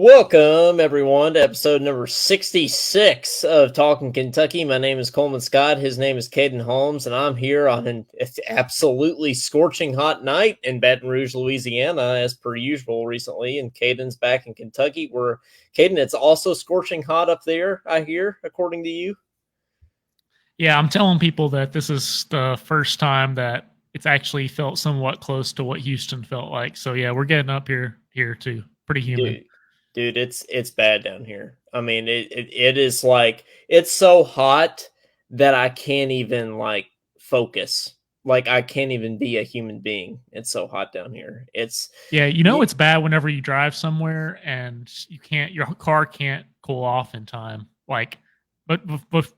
Welcome, everyone, to episode number 66 of Talkin Kentucky. My name is Coleman Scott. His name is Caden Holmes, and I'm here on an absolutely scorching hot night in Baton Rouge, Louisiana, as per usual recently. And Caden's back in Kentucky. Caden, it's also scorching hot up there, I hear, according to you. Yeah, I'm telling people that this is the first time that it's actually felt somewhat close to what Houston felt like. So yeah, we're getting up here too. Pretty humid. Dude, it's bad down here. I mean, it is like it's so hot that I can't even focus. Like I can't even be a human being. It's so hot down here. It's It's bad whenever you drive somewhere and your car can't cool off in time. But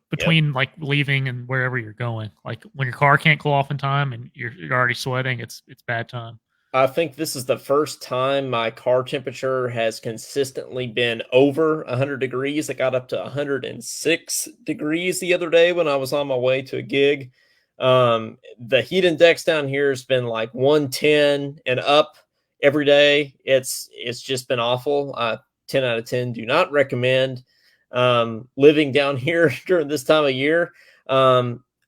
between Yep. like leaving and wherever you're going, like when your car can't cool off in time and you're already sweating, it's bad time. I think this is the first time my car temperature has consistently been over 100 degrees. It got up to 106 degrees the other day when I was on my way to a gig. The heat index down here has been like 110 and up every day. It's just been awful. 10 out of 10 do not recommend living down here during this time of year.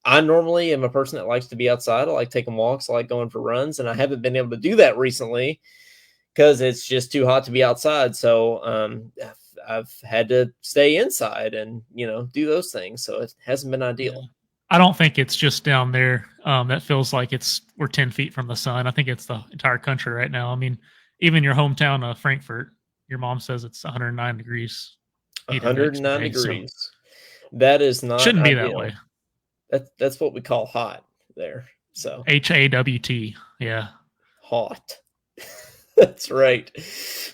I normally am a person that likes to be outside. I like taking walks. I like going for runs, and I haven't been able to do that recently because it's just too hot to be outside. So I've had to stay inside and do those things. So it hasn't been ideal. Yeah. I don't think it's just down there that feels like we're 10 feet from the sun. I think it's the entire country right now. I mean, even your hometown of Frankfurt, your mom says it's 109 degrees. 109 degrees. So that is not shouldn't be ideal. that way. That's what we call hot there. So HAWT. Yeah. Hot. That's right.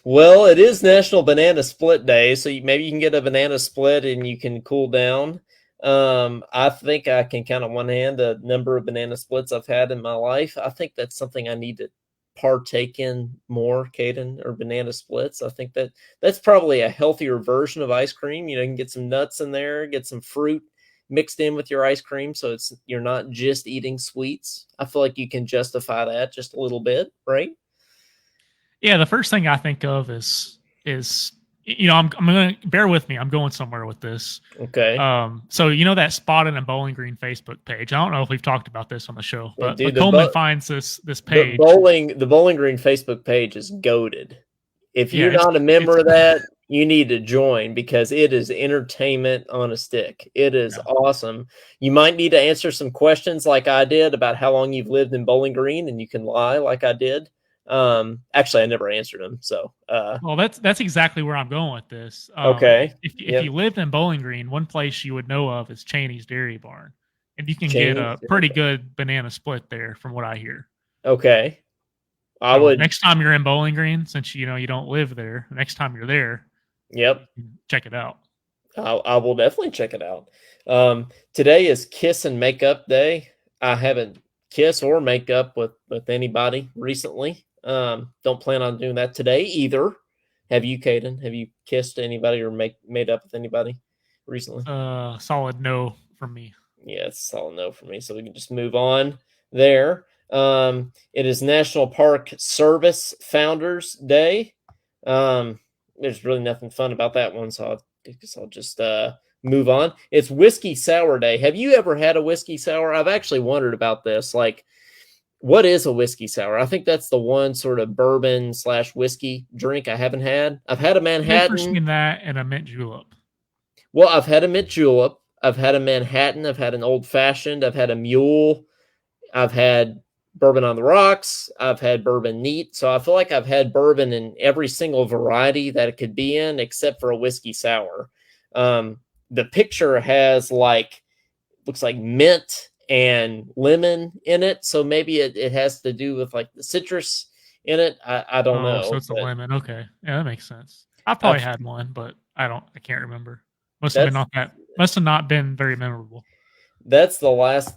Well, it is National Banana Split Day, so maybe you can get a banana split and you can cool down. I think I can count on one hand the number of banana splits I've had in my life. I think that's something I need to partake in more, Caden, or banana splits. I think that's probably a healthier version of ice cream. You can get some nuts in there, get some fruit mixed in with your ice cream, so you're not just eating sweets. I feel like you can justify that just a little bit, right? Yeah, the first thing I think of is I'm gonna bear with me. I'm going somewhere with this. Okay. So that Spotted and Bowling Green Facebook page. I don't know if we've talked about this on the show, but Dude, Coleman finds this page. The Bowling Green Facebook page is goated. If you're not a member of that, you need to join because it is entertainment on a stick. It is awesome. You might need to answer some questions like I did about how long you've lived in Bowling Green, and you can lie like I did. Actually, I never answered them. So, well, that's exactly where I'm going with this. Okay. If you lived in Bowling Green, one place you would know of is Cheney's Dairy Barn, and you can get a pretty good banana split there, from what I hear. Okay. I would next time you're in Bowling Green, since you don't live there. Next time you're there, yep, check it out. I will definitely check it out. Today is Kiss and Makeup Day. I haven't kissed or make up with anybody recently. Don't plan on doing that today either. Have you, Caden? Have you kissed anybody or made up with anybody recently? Solid no from me. Yeah, it's a solid no for me. So we can just move on there. It is National Park Service Founders Day. There's really nothing fun about that one, so I guess I'll just move on. It's Whiskey Sour Day. Have you ever had a whiskey sour? I've actually wondered about this. Like, what is a whiskey sour? I think that's the one sort of bourbon / whiskey drink I haven't had. I've had a Manhattan. I've seen that and a mint julep. Well, I've had a mint julep. I've had a Manhattan. I've had an old fashioned. I've had a mule. I've had bourbon on the rocks. I've had bourbon neat. So I feel like I've had bourbon in every single variety that it could be in, except for a whiskey sour. The picture has looks like mint and lemon in it. So maybe it has to do with like the citrus in it. I don't know. So it's a lemon. Okay. Yeah, that makes sense. I've probably had one, but I can't remember. Must have not been very memorable. That's the last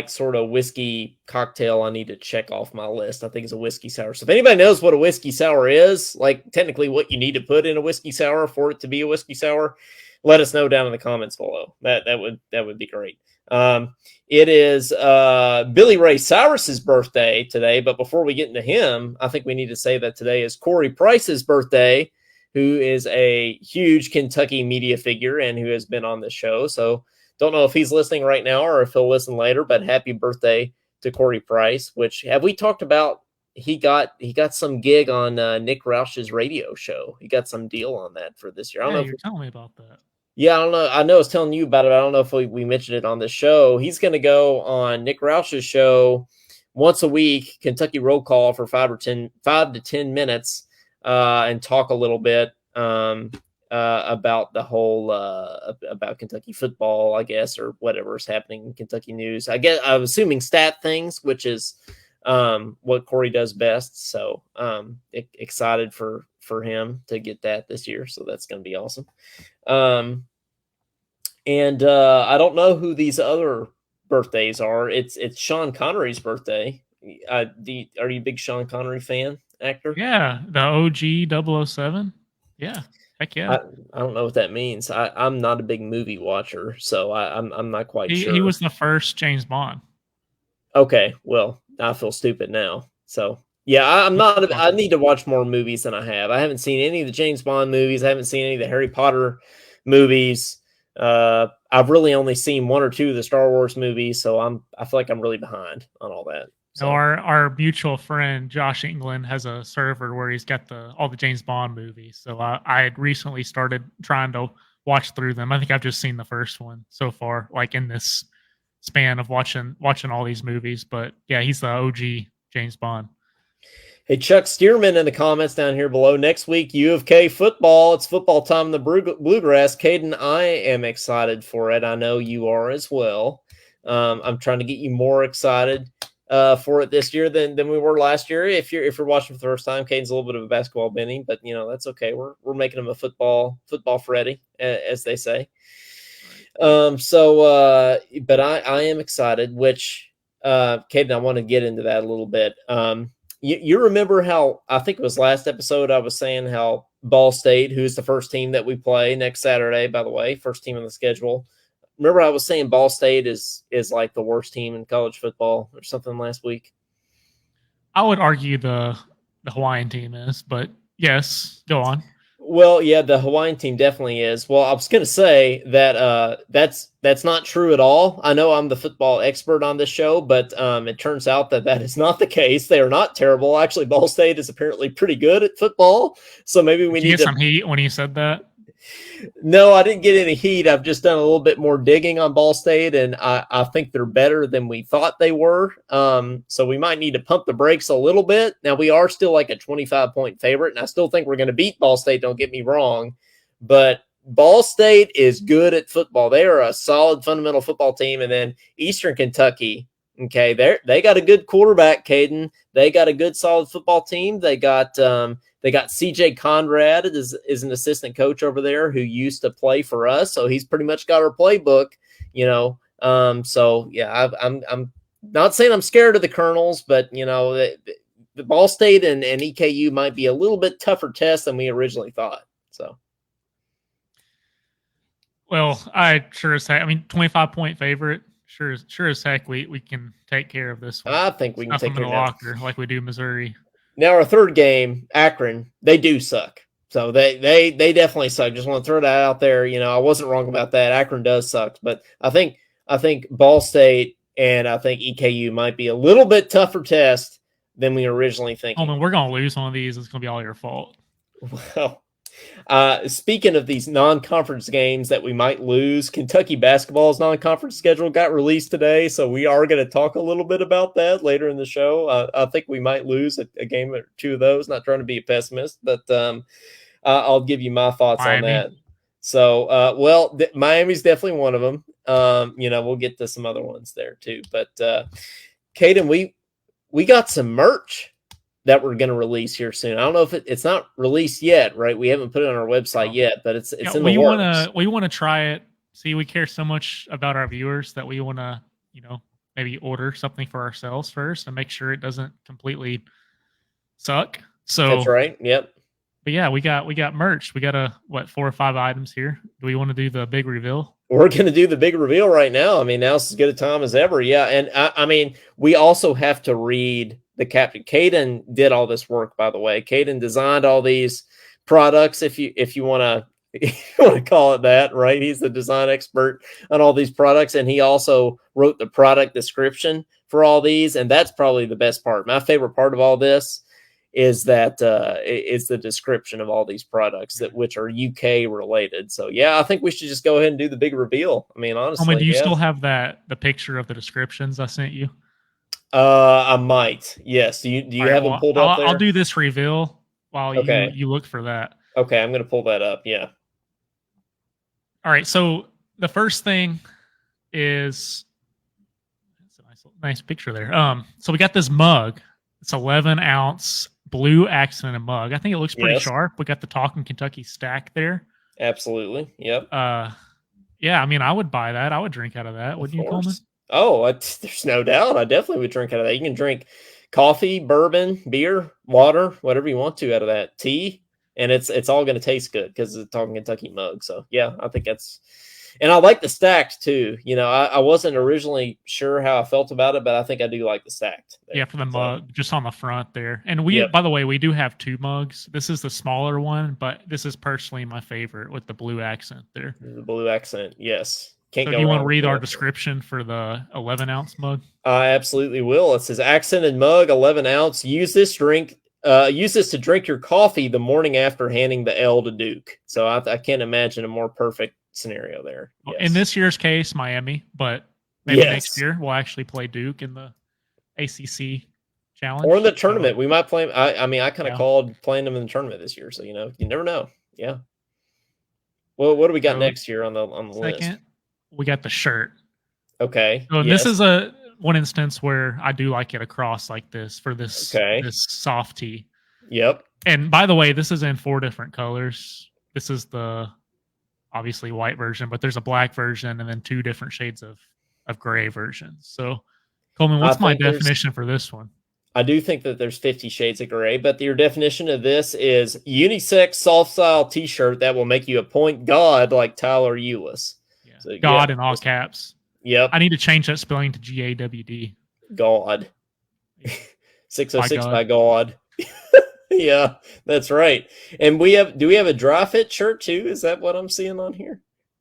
sort of whiskey cocktail I need to check off my list. I think it's a whiskey sour. So if anybody knows what a whiskey sour is, like technically what you need to put in a whiskey sour for it to be a whiskey sour, let us know down in the comments below. That would be great. It is Billy Ray Cyrus's birthday today, but before we get into him, I think we need to say that today is Corey Price's birthday, who is a huge Kentucky media figure and who has been on the show. So don't know if he's listening right now or if he'll listen later, but happy birthday to Corey Price, which have we talked about? He got some gig on Nick Roush's radio show. He got some deal on that for this year. I don't Yeah, know you're if telling me about that. yeah, I don't know. I know I was telling you about it. I don't know if we mentioned it on the show. He's going to go on Nick Roush's show once a week, Kentucky roll call for 5 to 10 minutes, and talk a little bit about the whole about Kentucky football, I guess, or whatever is happening in Kentucky news. I guess I'm assuming stat things, which is what Corey does best. So excited for him to get that this year. So that's going to be awesome. And I don't know who these other birthdays are. It's Sean Connery's birthday. Are you a big Sean Connery fan, actor? Yeah, the OG 007. Yeah, heck yeah. I don't know what that means. I'm not a big movie watcher, so I'm not quite He sure. was the first James Bond. Okay, well, I feel stupid now. So yeah, I'm not. I need to watch more movies than I have. I haven't seen any of the James Bond movies. I haven't seen any of the Harry Potter movies. I've really only seen one or two of the Star Wars movies, so I feel like I'm really behind on all that. So So our mutual friend Josh England has a server where he's got all the James Bond movies. So I had recently started trying to watch through them. I think I've just seen the first one so far, like in this span of watching all these movies. But yeah, he's the OG James Bond. hey, Chuck Stearman in the comments down here below. Next week, U of K football. It's football time in the Bluegrass. Caden, I am excited for it. I know you are as well. I'm trying to get you more excited for it this year than we were last year. If you're watching for the first time, Caden's a little bit of a basketball Benny, but that's okay. We're making him a football Freddy, as they say. But I am excited. Which Caden, I want to get into that a little bit. You remember how I think it was last episode I was saying how Ball State, who's the first team that we play next Saturday, by the way, first team on the schedule. Remember I was saying Ball State is like the worst team in college football or something last week? I would argue the Hawaiian team is, but yes, go on. Well, yeah, the Hawaiian team definitely is. Well, I was going to say that that's not true at all. I know I'm the football expert on this show, but it turns out that is not the case. They are not terrible. Actually, Ball State is apparently pretty good at football. So maybe we Did you need get some heat when you said that? No, I didn't get any heat. I've just done a little bit more digging on Ball State, and I think they're better than we thought they were. So we might need to pump the brakes a little bit. Now, we are still like a 25-point favorite, and I still think we're going to beat Ball State, don't get me wrong. But Ball State is good at football. They are a solid fundamental football team. And then Eastern Kentucky, okay, they got a good quarterback, Caden. They got a good solid football team. They got CJ Conrad is an assistant coach over there who used to play for us, so he's pretty much got our playbook, So yeah, I'm not saying I'm scared of the Colonels, but the Ball State and EKU might be a little bit tougher test than we originally thought. So, well, I sure as heck. I mean, 25-point favorite. Sure as heck, we can take care of this one. I think we can Stuff take them in care a of locker like we do Missouri. Now our third game, Akron, they do suck. So they definitely suck. Just want to throw that out there. I wasn't wrong about that. Akron does suck, but I think Ball State and I think EKU might be a little bit tougher test than we originally thinking. Oh man, we're gonna lose one of these. It's gonna be all your fault. Well, speaking of these non-conference games that we might lose, Kentucky basketball's non-conference schedule got released today, so we are going to talk a little bit about that later in the show. I think we might lose a game or two of those. Not trying to be a pessimist, but I'll give you my thoughts on that. So, Miami's definitely one of them. We'll get to some other ones there too. But Caden, we got some merch that we're going to release here soon. I don't know if it's not released yet, right? We haven't put it on our website yet, but it's in the works. We want to try it. See, we care so much about our viewers that we want to, maybe order something for ourselves first and make sure it doesn't completely suck. So that's right. Yep. But yeah, we got merch. We got 4 or 5 items here. Do we want to do the big reveal? We're going to do the big reveal right now. I mean, now's as good a time as ever. Yeah. And I mean, we also have to read the captain. Caden did all this work, by the way. Caden designed all these products, if you want to you want to call it that, right? He's the design expert on all these products, and he also wrote the product description for all these, and that's probably the best part. My favorite part of all this is that is the description of all these products that which are UK related. So yeah, I think we should just go ahead and do the big reveal. I mean, I mean, honestly, do you yeah. still have the picture of the descriptions I sent you? I might. Yes. Do All you right. have them Well, pulled up I'll there? do this reveal while Okay. you look for that. Okay, I'm gonna pull that up. Yeah. All right. So the first thing is that's a nice picture there. So we got this mug. It's 11-ounce blue accented mug. I think it looks pretty Yes. sharp. We got the Talkin Kentucky stack there. Absolutely. Yep. Uh, yeah. I mean, I would buy that. I would drink out of that. Of Wouldn't you, Coleman? course. Oh, there's no doubt. I definitely would drink out of that. You can drink coffee, bourbon, beer, water, whatever you want to out of that. Tea, and it's all going to taste good because it's talking Kentucky mug. So yeah, I think that's. And I like the stacked too. You know, I wasn't originally sure how I felt about it, but I think I do like the stacked. Yeah, There. for the So mug, just on the front there. And yep, by the way, we do have two mugs. This is the smaller one, but this is personally my favorite with the blue accent there. the blue accent. Yes, can't So, do go you want wrong to with read our that. description for the 11-ounce mug? I absolutely will. It says accented mug, 11-ounce. Use this to drink your coffee the morning after handing the L to Duke. So I can't imagine a more perfect scenario there. In Yes. this year's case, Miami, but maybe next Yes. year we'll actually play Duke in the ACC Or in challenge. the So, tournament, we might play. I mean, I kind of yeah. called playing them in the tournament this year. So you never know. Yeah. Well, what do we got So, next year on the list? second, we got the shirt. Okay. So, and this Yes. is a one instance where I do like it across like this for Okay. this soft tee. Yep. And by the way, this is in 4 different colors. This is the obviously white version, but there's a black version and then 2 different shades of gray versions. So, Coleman, I what's my think there's. definition for this one? I do think that there's 50 shades of gray, but your definition of this is unisex soft style t-shirt that will make you a point god like Tyler Eulis. Yeah, So yeah, God in all caps. yep, I need to change that spelling to GAWD. God. Yeah. 606 God. by God. Yeah, that's right. And do we have a dry fit shirt too? Is that what I'm seeing on here?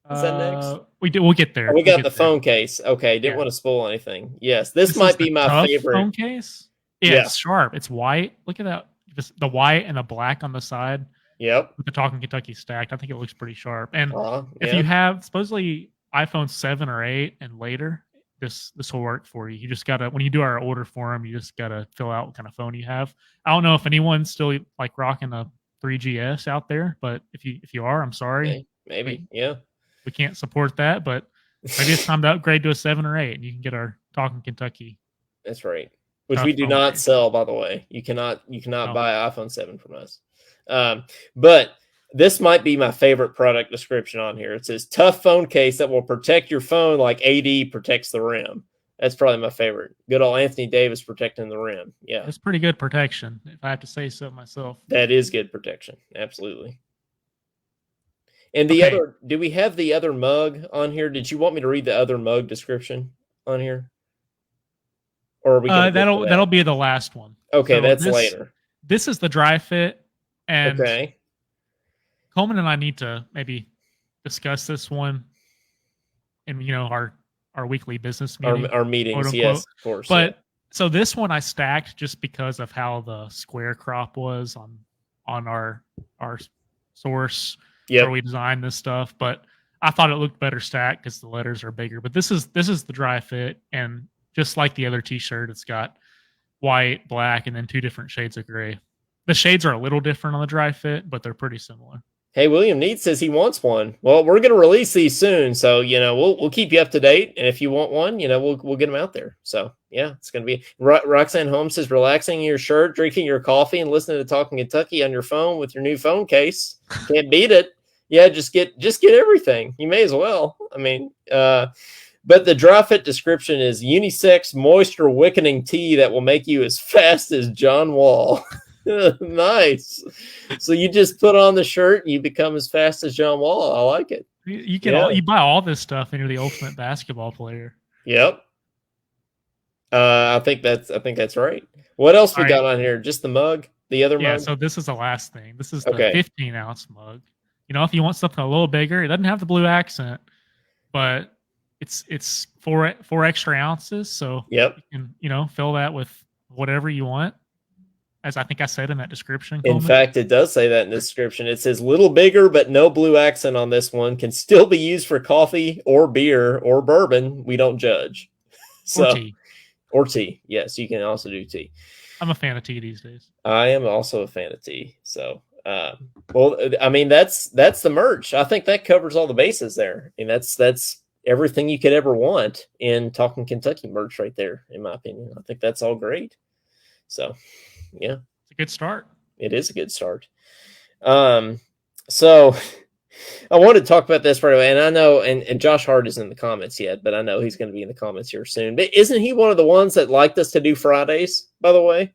Is that next? We do. We'll get Oh, there. we We'll got get the there. phone case. Okay, didn't Yeah. want to spoil anything. Yes, this This is might the be my tough favorite. phone case. Yeah, Yeah. it's sharp. It's white. Look at that. The white and the black on the side Yep. with the Talking Kentucky stacked. I think it looks pretty sharp. And if you Yeah. have supposedly iPhone 7 or 8 and later, this will work for you. You just gotta when you do our order form, you just gotta fill out what kind of phone you have. I don't know if anyone's still like rocking a 3GS out there, but if you are, I'm sorry. Okay. Maybe. We, Yeah. we can't support that, but maybe it's time to upgrade to a 7 or 8 and you can get our Talking Kentucky That's right. Which we tough do phone not case. sell, by the way. You cannot No. buy iPhone 7 from us. But this might be my favorite product description on here. It says tough phone case that will protect your phone like AD protects the rim. That's probably my favorite. Good old Anthony Davis protecting the rim. Yeah. It's pretty good protection, if I have to say so myself. That is good protection. Absolutely. And Okay. do we have the other mug on here? Did you want me to read the other mug description on here? Or are we going to get to That'll that? be the last one. Okay, So that's later. this is the dry fit, and Okay. Coleman and I need to maybe discuss this one in our weekly business meeting, Our quote meetings, yes, unquote. of course. Yeah. But so this one I stacked just because of how the square crop was on our source Yep. where we designed this stuff. But I thought it looked better stacked because the letters are bigger. But this is the dry fit, and just like the other T-shirt, it's got white, black, and then 2 different shades of gray. The shades are a little different on the dry fit, but they're pretty similar. Hey, William Neat says he wants one. Well, we're going to release these soon, so we'll keep you up to date. And if you want one, we'll get them out there. So yeah, it's going to be. Roxanne Holmes says relaxing in your shirt, drinking your coffee, and listening to Talking Kentucky on your phone with your new phone case. Can't beat it. Yeah, just get everything. You may as well. I mean, but the dry fit description is unisex moisture wickening tea that will make you as fast as John Wall. Nice. So you just put on the shirt and you become as fast as John Wall. I like it. You can Yeah. you buy all this stuff and you're the ultimate basketball player. Yep. I think that's right. What else we got on here? Just the mug? The other Yeah, mug? so this is the last thing. This is the Okay. 15-ounce mug. You know, if you want something a little bigger, it doesn't have the blue accent, but it's four extra ounces, so Yep. you can, you know, fill that with whatever you want, as I think I said in that description, In Coleman. fact, it does say that in the description. It says little bigger, but no blue accent on this one. Can still be used for coffee or beer or bourbon. We don't judge. Or So, tea. or tea. Yes, you can also do tea. I'm a fan of tea these days. I am also a fan of tea. So, well, I mean, that's the merch. I think that covers all the bases there. I mean, that's everything you could ever want in Talking Kentucky merch right there, in my opinion. I think that's all great. So, yeah, It's a good start. it is a good start. So I wanted to talk about this right away, and I know, and Josh Hart isn't in the comments yet, but I know he's going to be in the comments here soon. But isn't he one of the ones that liked us to do Fridays, by the way?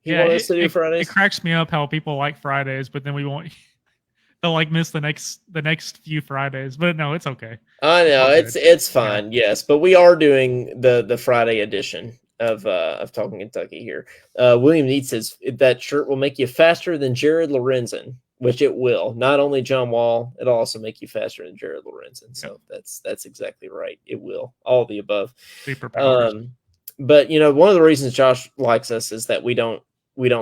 He Yeah, wanted us to do it Fridays? cracks me up how people like Fridays, but then we won't. They'll like miss the next few Fridays. But no, it's okay. I It's know all good. it's Yeah. fine, yes, but we are doing the Friday edition of Talking Kentucky here. William Neat says that shirt will make you faster than Jared Lorenzen, which it will. Not only John Wall, it'll also make you faster than Jared Lorenzen. So Yep. that's exactly right. It will. All of the above. Superpowers. But you know, one of the reasons Josh likes us is that we don't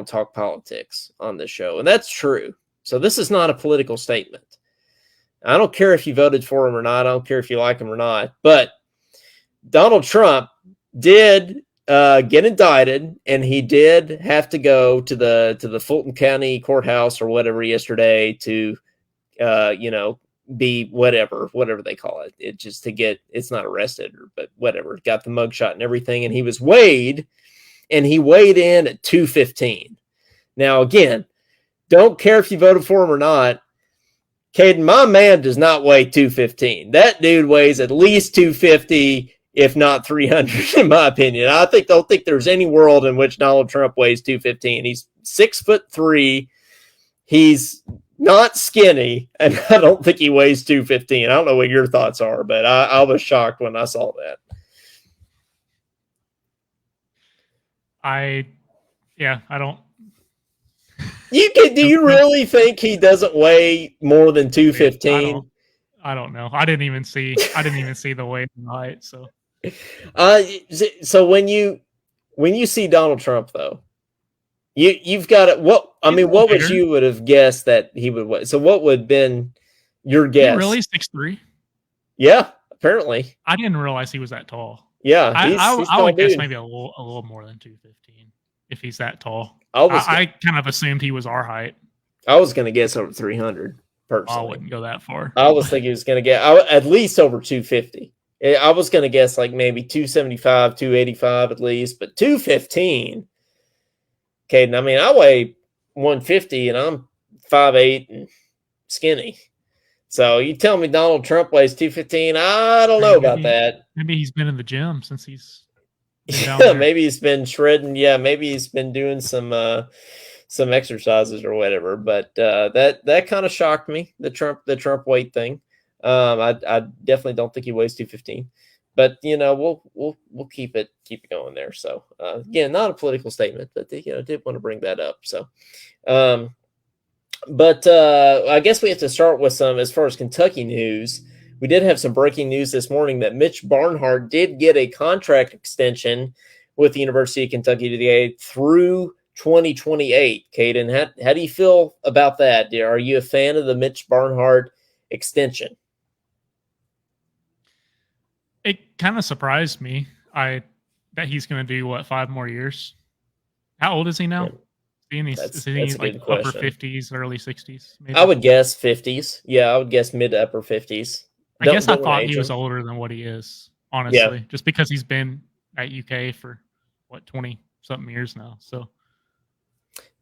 talk politics on this show, and that's true. So this is not a political statement. I don't care if you voted for him or not. I don't care if you like him or not. But Donald Trump did get indicted, and he did have to go to the Fulton County courthouse or whatever yesterday to, you know, be whatever they call it. It just to get, it's not arrested, but whatever. Got the mugshot and everything, and he was weighed, and he weighed in at 215. Now again, don't care if you voted for him or not. Caden, my man does not weigh 215. That dude weighs at least 250, if not 300, in my opinion. Don't think there's any world in which Donald Trump weighs 215. He's 6'3". He's not skinny, and I don't think he weighs 215. I don't know what your thoughts are, but I was shocked when I saw that. I don't. Do you really think he doesn't weigh more than 215? I don't know. I didn't even see the weight and height. So So when you see Donald Trump though, you've got it. What I mean, what would you would have guessed that he would weigh? So what would have been your guess? He really 6'3"? Yeah, apparently. I didn't realize he was that tall. Yeah, I would guess maybe a little more than 215 if he's that tall. I kind of assumed he was our height. I was going to guess over 300 personally. I wouldn't go that far. I was thinking he was going to get at least over 250. I was going to guess like maybe 275, 285 at least, but 215. Okay, I mean, I weigh 150 and I'm 5'8" and skinny. So you tell me Donald Trump weighs 215? I don't know about that. Maybe he's been in the gym since he's been down there. Maybe he's been shredding. Yeah, maybe he's been doing some exercises or whatever. But that kind of shocked me, the Trump weight thing. I definitely don't think he weighs 215. But you know, we'll keep it going there. So again, not a political statement, but did want to bring that up. So but I guess we have to start with some, as far as Kentucky news. We did have some breaking news this morning that Mitch Barnhart did get a contract extension with the University of Kentucky today through 2028. Caden, how do you feel about that? Are you a fan of the Mitch Barnhart extension? It kind of surprised me. That he's going to do 5 more years. How old is he now? Yeah. Is he like upper 50s, early 60s? Maybe? I would guess 50s. Yeah, I would guess mid to upper 50s. I guess I thought he was older than what he is, honestly, yeah. Just because he's been at UK for 20-something years now. So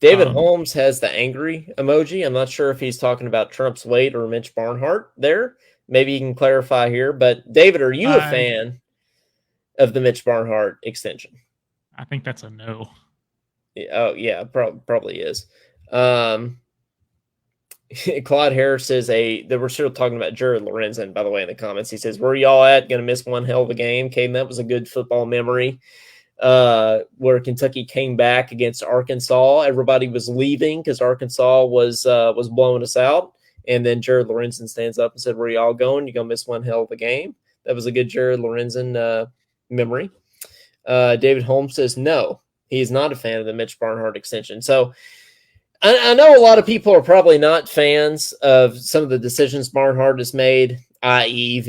David Holmes has the angry emoji. I'm not sure if he's talking about Trump's weight or Mitch Barnhart there. Maybe you can clarify here. But David, are you a fan of the Mitch Barnhart extension? I think that's a no. Oh yeah, probably is. Claude Harris says that we're still talking about Jared Lorenzen, by the way, in the comments. He says, "Where y'all at? Gonna miss one hell of a game." Caden, that was a good football memory. where Kentucky came back against Arkansas. Everybody was leaving because Arkansas was blowing us out. And then Jared Lorenzen stands up and said, "Where y'all going? You're gonna miss one hell of a game." That was a good Jared Lorenzen memory. David Holmes says no, he's not a fan of the Mitch Barnhart extension. So I know a lot of people are probably not fans of some of the decisions Barnhart has made, i.e.,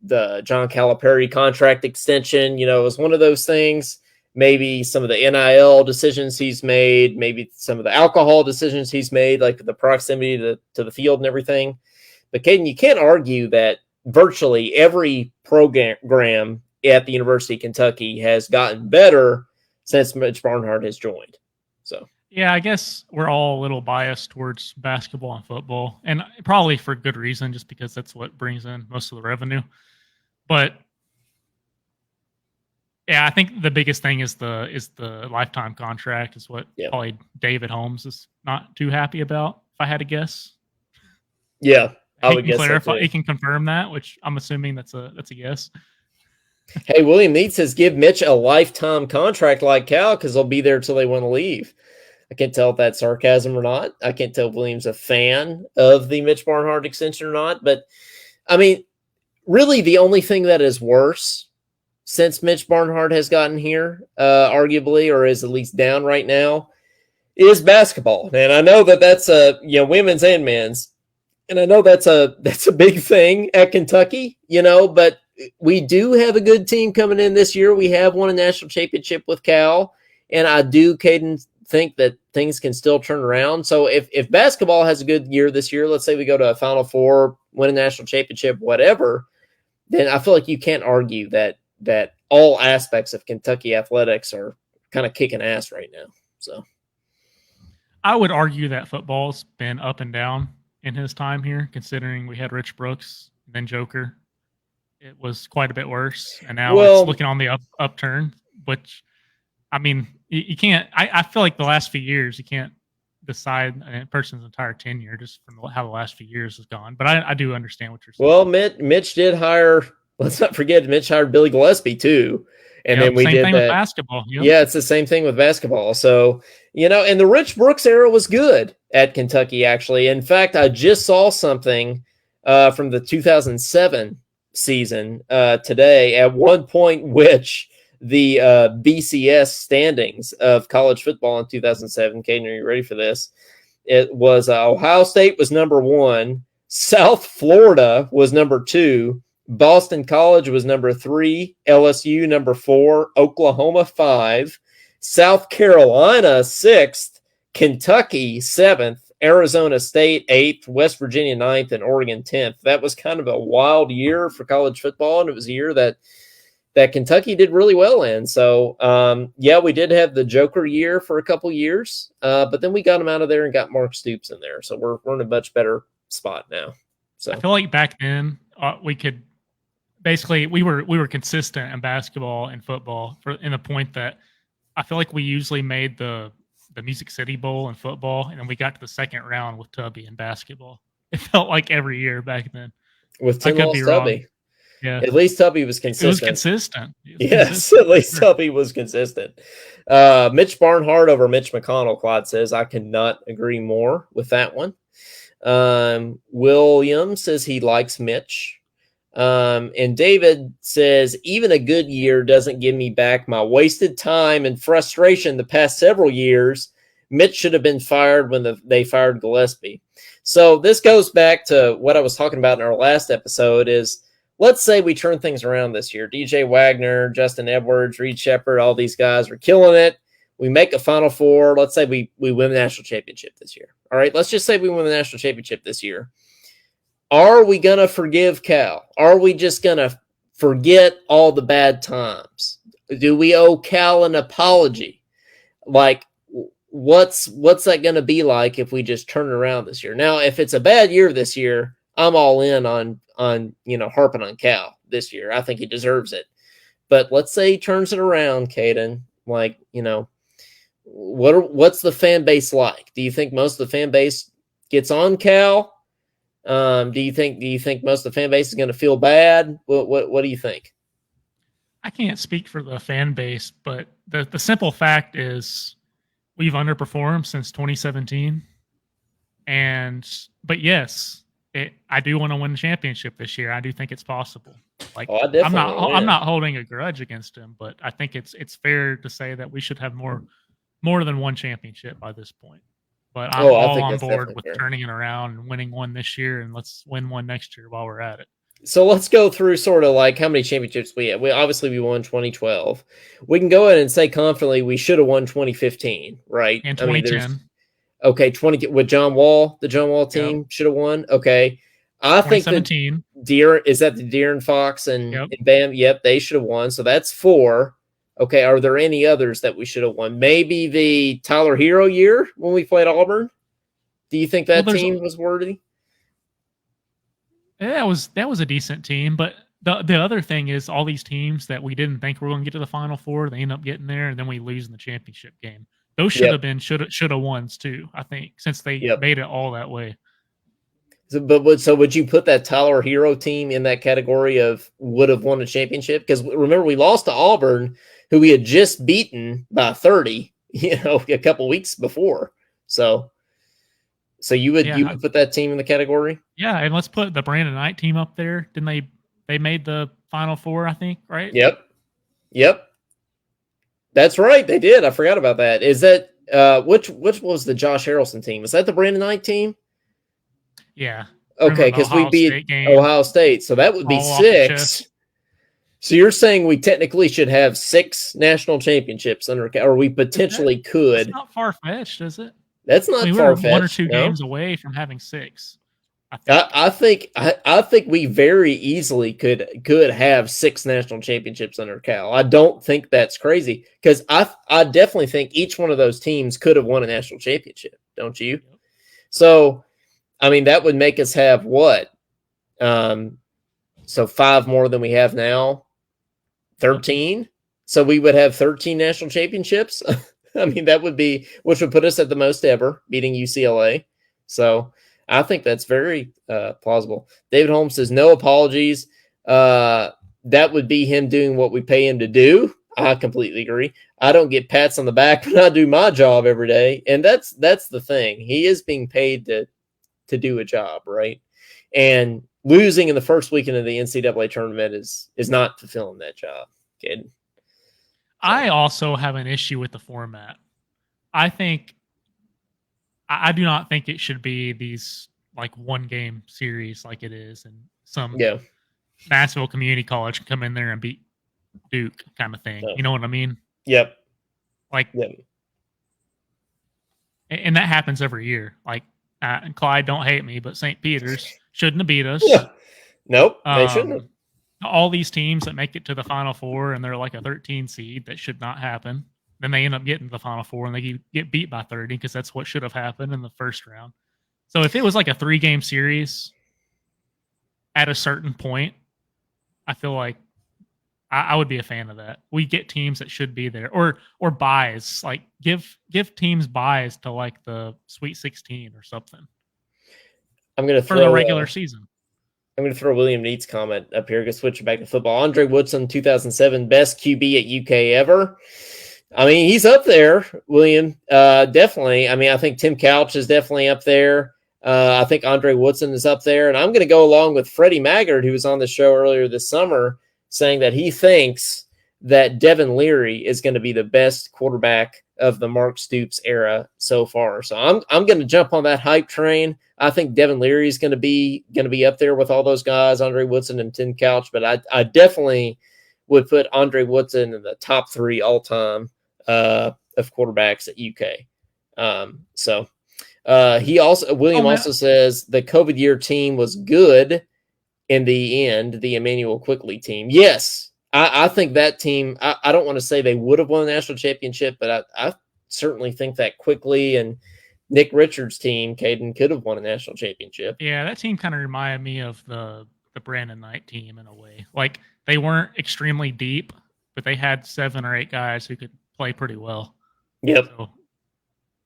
the John Calipari contract extension. It was one of those things. Maybe some of the NIL decisions he's made, maybe some of the alcohol decisions he's made, like the proximity to the field and everything. But Caden, you can't argue that virtually every program at the University of Kentucky has gotten better since Mitch Barnhart has joined. So. Yeah, I guess we're all a little biased towards basketball and football, and probably for good reason, just because that's what brings in most of the revenue. But yeah, I think the biggest thing is the lifetime contract is what probably David Holmes is not too happy about, if I had to guess. Yeah, I would guess. Clarify. He can confirm that, which I'm assuming that's a yes. Hey, William Neat says give Mitch a lifetime contract like Cal because they'll be there till they want to leave. I can't tell if that's sarcasm or not. I can't tell if William's a fan of the Mitch Barnhart extension or not. But, I mean, really the only thing that is worse since Mitch Barnhart has gotten here, arguably, or is at least down right now, is basketball. And I know that that's women's and men's. And I know that's a big thing at Kentucky, but we do have a good team coming in this year. We have won a national championship with Cal. And I do, Caden, think that things can still turn around. So if basketball has a good year this year, let's say we go to a Final Four, win a national championship, whatever, then I feel like you can't argue that all aspects of Kentucky athletics are kind of kicking ass right now. So I would argue that football's been up and down in his time here, considering we had Rich Brooks, then Joker. It was quite a bit worse, and now it's looking on the upturn, which – I mean, you can't. I feel like the last few years, you can't decide a person's entire tenure just from how the last few years has gone. But I do understand what you're saying. Well, Mitch did hire. Let's not forget, Mitch hired Billy Gillespie too, and then we same did thing that. With basketball. Yep. Yeah, it's the same thing with basketball. So and the Rich Brooks era was good at Kentucky. Actually, in fact, I just saw something from the 2007 season today. At one point, which the BCS standings of college football in 2007. Caden, are you ready for this? It was Ohio State was number 1, South Florida was number 2, Boston College was number 3, LSU number 4, Oklahoma 5, South Carolina 6th, Kentucky 7th, Arizona State 8th, West Virginia 9th, and Oregon 10th. That was kind of a wild year for college football, and it was a year that Kentucky did really well in. So, we did have the Joker year for a couple years, but then we got him out of there and got Mark Stoops in there. So we're in a much better spot now. So I feel like back then we could basically we were consistent in basketball and football in the point that I feel like we usually made the Music City Bowl in football, and then we got to the second round with Tubby in basketball. It felt like every year back then. With Tim Tubby. Wrong. Yeah. At least Tubby was consistent. It was consistent. Yes, at least Tubby was consistent. Mitch Barnhart over Mitch McConnell, Claude says. I cannot agree more with that one. William says he likes Mitch. And David says, even a good year doesn't give me back my wasted time and frustration the past several years. Mitch should have been fired when they fired Gillespie. So this goes back to what I was talking about in our last episode is, let's say we turn things around this year. DJ Wagner, Justin Edwards, Reed Shepard, all these guys are killing it. We make a Final Four. Let's say we win the national championship this year. All right, let's just say we win the national championship this year. Are we going to forgive Cal? Are we just going to forget all the bad times? Do we owe Cal an apology? Like, what's that going to be like if we just turn it around this year? Now, if it's a bad year this year, I'm all in on harping on Cal this year. I think he deserves it. But let's say he turns it around, Caden. Like, what's the fan base like? Do you think most of the fan base gets on Cal? Do you think most of the fan base is going to feel bad? What do you think? I can't speak for the fan base, but the simple fact is we've underperformed since 2017. And but yes, I do want to win the championship this year. I do think it's possible. Like Oh, I I'm definitely not want to I'm win. not holding a grudge against him, but I think it's fair to say that we should have more than one championship by this point. But I'm Oh, I all think on that's board definitely with fair. turning it around and winning one this year, and let's win one next year while we're at it. So let's go through sort of like how many championships we had. We obviously we won 2012. We can go ahead and say confidently we should have won 2015, right? In I mean, there's 2010, okay 20 with John Wall, the John Wall yep. team should have won. Okay, I think that 2017, Deer is that the Deer and Fox yep. and Bam. Yep, they should have won. So that's four. Okay, are there any others that we should have won? Maybe the Tyler Hero year when we played Auburn. Do you think Well, that there's team was worthy? that was a decent team, but the other thing is all these teams that we didn't think were going to get to the Final Four, they end up getting there, and then we lose in the championship game. Those should Yep. have been should have ones too. I think since they Yep. made it all that way. So would you put that Tyler Hero team in that category of would have won a championship? Because remember we lost to Auburn, who we had just beaten by 30, a couple weeks before. So you Yeah, would put that team in the category? yeah, and let's put the Brandon Knight team up there. Didn't they? They made the Final Four, I think, right? Yep. Yep. That's right. They did. I forgot about that. Is that which was the Josh Harrelson team? Is that the Brandon Knight team? Yeah. Okay, Remember the because we Ohio beat State game, Ohio State, so that would be all off the chest. six. So you're saying we technically should have six national championships under, or we potentially That's could. not far fetched, is it? That's I mean, not we were far one or fetched. two No, games away from having six, I think. I think we very easily could have six national championships under Cal. I don't think that's crazy because I definitely think each one of those teams could have won a national championship. Don't you? Yep. So I mean that would make us have what? Um, so five more than we have now. 13. So we would have 13 national championships. I mean, that would be, which would put us at the most ever, beating UCLA. So I think that's very plausible. David Holmes says, no apologies. That would be him doing what we pay him to do. I completely agree. I don't get pats on the back, but I do my job every day. And that's the thing. He is being paid to do a job, right? And losing in the first weekend of the NCAA tournament is not fulfilling that job, kid. So. I also have an issue with the format. I think I do not think it should be these like one game series like it is, and some Yeah. Nashville Community College can come in there and beat Duke kind of thing. So, You know what I mean? yep. Like, Yep. and that happens every year. Like, and Clyde, don't hate me, but St. Peter's shouldn't have beat us. Yeah. Nope. They shouldn't have. All these teams that make it to the Final Four and they're like a 13 seed, that should not happen. Then they end up getting to the Final Four and they get beat by 30 because that's what should have happened in the first round. So if it was like a 3-game series at a certain point, I feel like I would be a fan of that. We get teams that should be there, or buys. Like give teams buys to like the Sweet 16 or something. I'm gonna for the regular season. I'm going to throw William Neat's comment up here. Go switch back to football. Andre Woodson, 2007, best QB at UK ever. I mean, he's up there, William. Definitely. I mean, I think Tim Couch is definitely up there. I think Andre Woodson is up there. And I'm going to go along with Freddie Maggard, who was on the show earlier this summer, saying that he thinks that Devin Leary is going to be the best quarterback of the Mark Stoops era so far. So I'm going to jump on that hype train. I think Devin Leary is going to be up there with all those guys, Andre Woodson and Tim Couch. But I definitely would put Andre Woodson in the top 3 all time of quarterbacks at UK. William also says the COVID year team was good in the end. The Emmanuel Quickly team, yes. I think that team, I don't want to say they would have won a national championship, but I certainly think that Quickly and Nick Richards' team, Caden, could have won a national championship. Yeah, that team kind of reminded me of the Brandon Knight team in a way. Like they weren't extremely deep, but they had 7 or 8 guys who could play pretty well. Yep. So,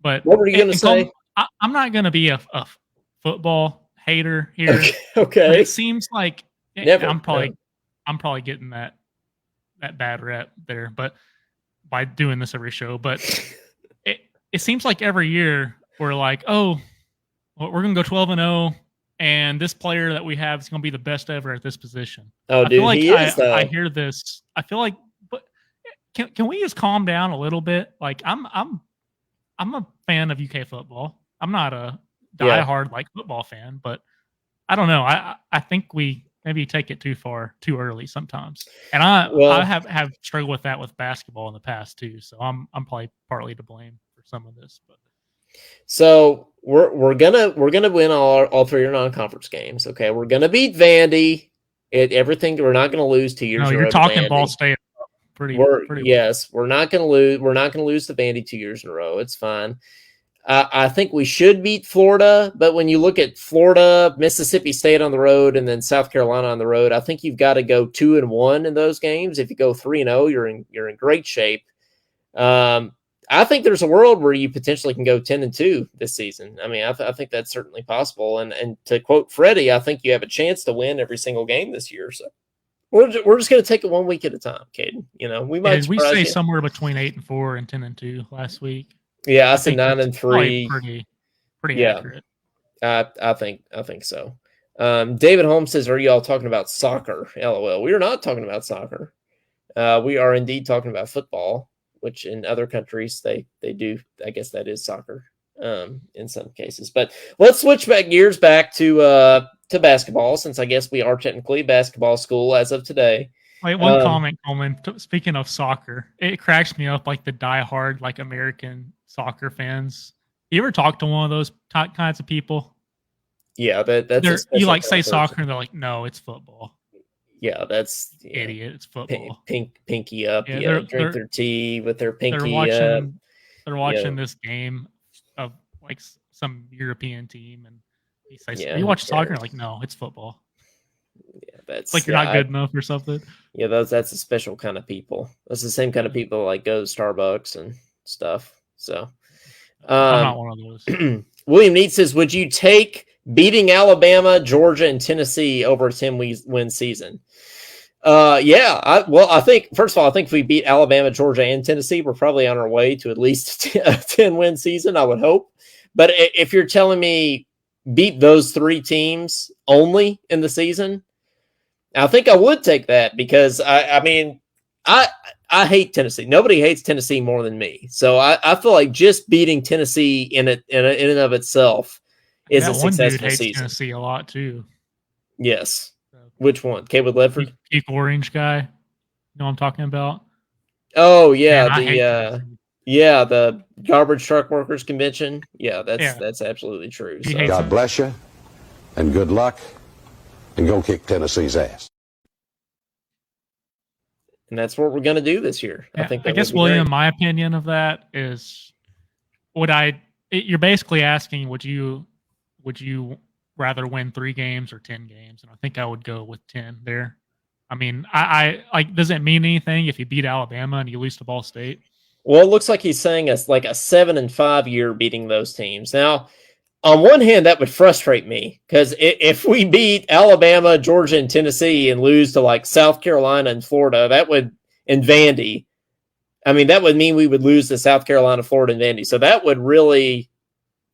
but what were you going to say? I'm not going to be a football hater here. Okay. But it seems like Never. I'm probably getting that that bad rep there, but by doing this every show. But it seems like every year we're like, oh, well, we're gonna go 12-0, and this player that we have is gonna be the best ever at this position. Oh, I feel dude, like he is I though. hear this. I feel like, but can we just calm down a little bit? Like I'm a fan of UK football. I'm not a Yeah. diehard like football fan, but I don't know. I think we maybe take it too far too early sometimes. And I Well, have struggled with that with basketball in the past too. So I'm probably partly to blame for some of this. But so we're gonna win all three of our non-conference games. Okay, we're gonna beat Vandy. Everything we're not gonna lose 2 years no, in a you're row to talking Ball Vandy. State pretty well. We're not gonna lose. We're not gonna lose to Vandy 2 years in a row. It's fine. I think we should beat Florida, but when you look at Florida, Mississippi State on the road, and then South Carolina on the road, I think you've got to go 2-1 in those games. If you go 3-0, you're in great shape. I think there's a world where you potentially can go 10-2 this season. I mean, I think that's certainly possible. And to quote Freddie, I think you have a chance to win every single game this year. So we're just going to take it 1 week at a time, Caden. You know, we Yeah, might did we surprise say you. somewhere between 8-4 and 10-2 last week? Yeah, I I said think nine that's and probably three. pretty Yeah, accurate. I think so. David Holmes says, "Are you all talking about soccer?" LOL. We are not talking about soccer. We are indeed talking about football, which in other countries they do. I guess that is soccer in some cases. But let's switch gears back to basketball, since I guess we are technically a basketball school as of today. Wait, one comment, Coleman. Speaking of soccer, it cracks me up like the diehard like American soccer fans. You ever talk to one of those kinds of people? Yeah, that's a You special like kind say of person. soccer and they're like, no, it's football. Yeah, that's Idiot, it's football. pinky up. Yeah, Yeah, drink their tea with their they're pinky up. watching they're Yeah, watching this game of like some European team, and he says, "Are yeah. you Who watching soccer?" cares? And like, no, it's football. Yeah, It's like you're not good enough or something. yeah. That's a special kind of people. That's the same kind of people like go to Starbucks and stuff. So, I'm not um, one of those. William Neat says, "Would you take beating Alabama, Georgia, and Tennessee over a 10-win season?" Yeah. I think first of all, I think if we beat Alabama, Georgia, and Tennessee, we're probably on our way to at least a 10-win season. I would hope. But if you're telling me beat those three teams only in the season, I think I would take that because I mean, I I hate Tennessee. Nobody hates Tennessee more than me. So I feel like just beating Tennessee in and of itself is a That one dude successful hates season. Tennessee a lot too. Yes. So, Which one? Caleb Ledford? Puke Orange guy. You know what I'm talking about? Oh Man, yeah, I hate Tennessee. the garbage truck workers convention. Yeah, Yeah, that's absolutely true. he So hates God them. bless you, and good luck, and go kick Tennessee's ass. and that's what we're gonna do this year. I Yeah, think I that would guess be great. William, my opinion of that is, you're basically asking, would you rather win 3 games or 10 games? And I think I would go with 10 there. I mean, I like, does it mean anything if you beat Alabama and you lose to Ball State? Well, it looks like he's saying it's like a 7-5 year beating those teams. Now, on one hand, that would frustrate me because if we beat Alabama, Georgia, and Tennessee and lose to like South Carolina and Florida, that would and Vandy. I mean, that would mean we would lose to South Carolina, Florida, and Vandy. So that would really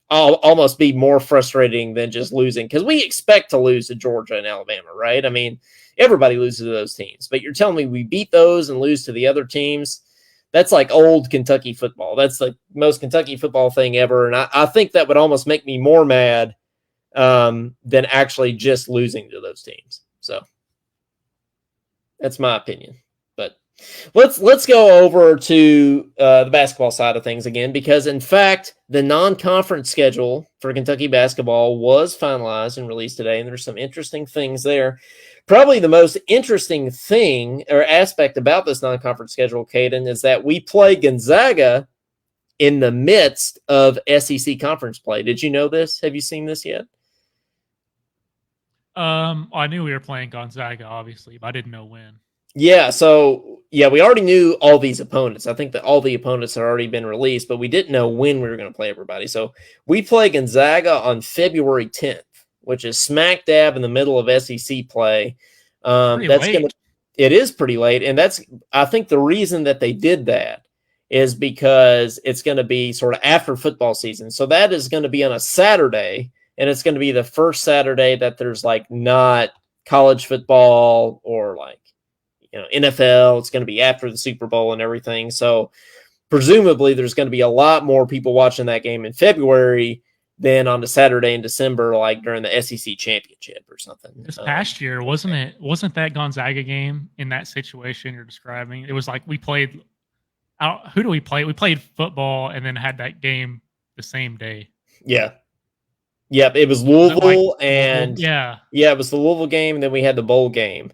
almost be more frustrating than just losing because we expect to lose to Georgia and Alabama, right? I mean, everybody loses to those teams, but you're telling me we beat those and lose to the other teams. That's like old Kentucky football. That's the most Kentucky football thing ever. And I think that would almost make me more mad than actually just losing to those teams. So that's my opinion. But let's go over to the basketball side of things again, because in fact, the non-conference schedule for Kentucky basketball was finalized and released today, and there's some interesting things there. Probably the most interesting thing or aspect about this non-conference schedule, Caden, is that we play Gonzaga in the midst of SEC conference play. Did you know this? Have you seen this yet? I knew we were playing Gonzaga, obviously, but I didn't know when. Yeah, so yeah, we already knew all these opponents. I think that all the opponents had already been released, but we didn't know when we were going to play everybody. So we play Gonzaga on February 10th, which is smack dab in the middle of SEC play. Pretty That's going to late. It is pretty late, and I think the reason that they did that is because it's going to be sort of after football season. So that is going to be on a Saturday, and it's going to be the first Saturday that there's like not college football or like NFL. It's going to be after the Super Bowl and everything. So presumably there's going to be a lot more people watching that game in February than on the Saturday in December, like during the SEC championship or something. This past year, wasn't that Gonzaga game in that situation you're describing? It was like we played. Who do we play? We played football and then had that game the same day. Yeah. Yep. It was Louisville and yeah, it was the Louisville game. And then we had the bowl game,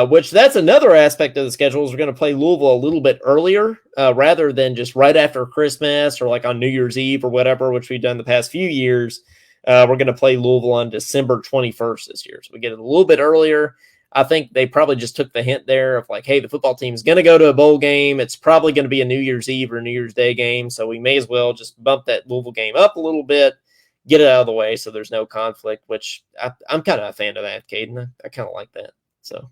which that's another aspect of the schedule is we're going to play Louisville a little bit earlier rather than just right after Christmas or like on New Year's Eve or whatever, which we've done the past few years. We're going to play Louisville on December 21st this year. So we get it a little bit earlier. I think they probably just took the hint there of like, hey, the football team is going to go to a bowl game. It's probably going to be a New Year's Eve or New Year's Day game. So we may as well just bump that Louisville game up a little bit, get it out of the way so there's no conflict, which I'm kind of a fan of that, Caden. I kind of like that. So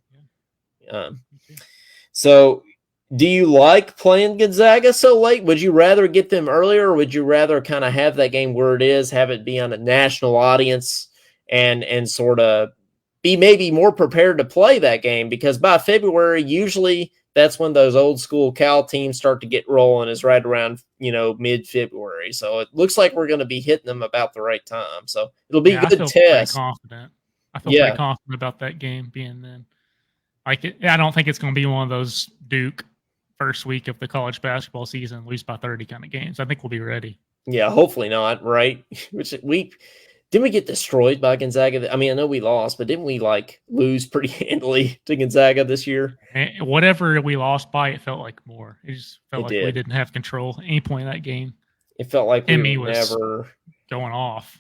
do you like playing Gonzaga so late? Would you rather get them earlier, or would you rather kind of have that game where it is, have it be on a national audience and sort of be maybe more prepared to play that game? Because by February, usually that's when those old school Cal teams start to get rolling, is right around, mid-February. So it looks like we're going to be hitting them about the right time. So it'll be a good test. I feel pretty confident about that game being then. I don't think it's going to be one of those Duke first week of the college basketball season, lose by 30 kind of games. I think we'll be ready. Yeah, hopefully not, right? Didn't we get destroyed by Gonzaga? I mean, I know we lost, but didn't we lose pretty handily to Gonzaga this year? And whatever we lost by, it felt like more. It just felt we didn't have control at any point in that game. It felt like we were never going off.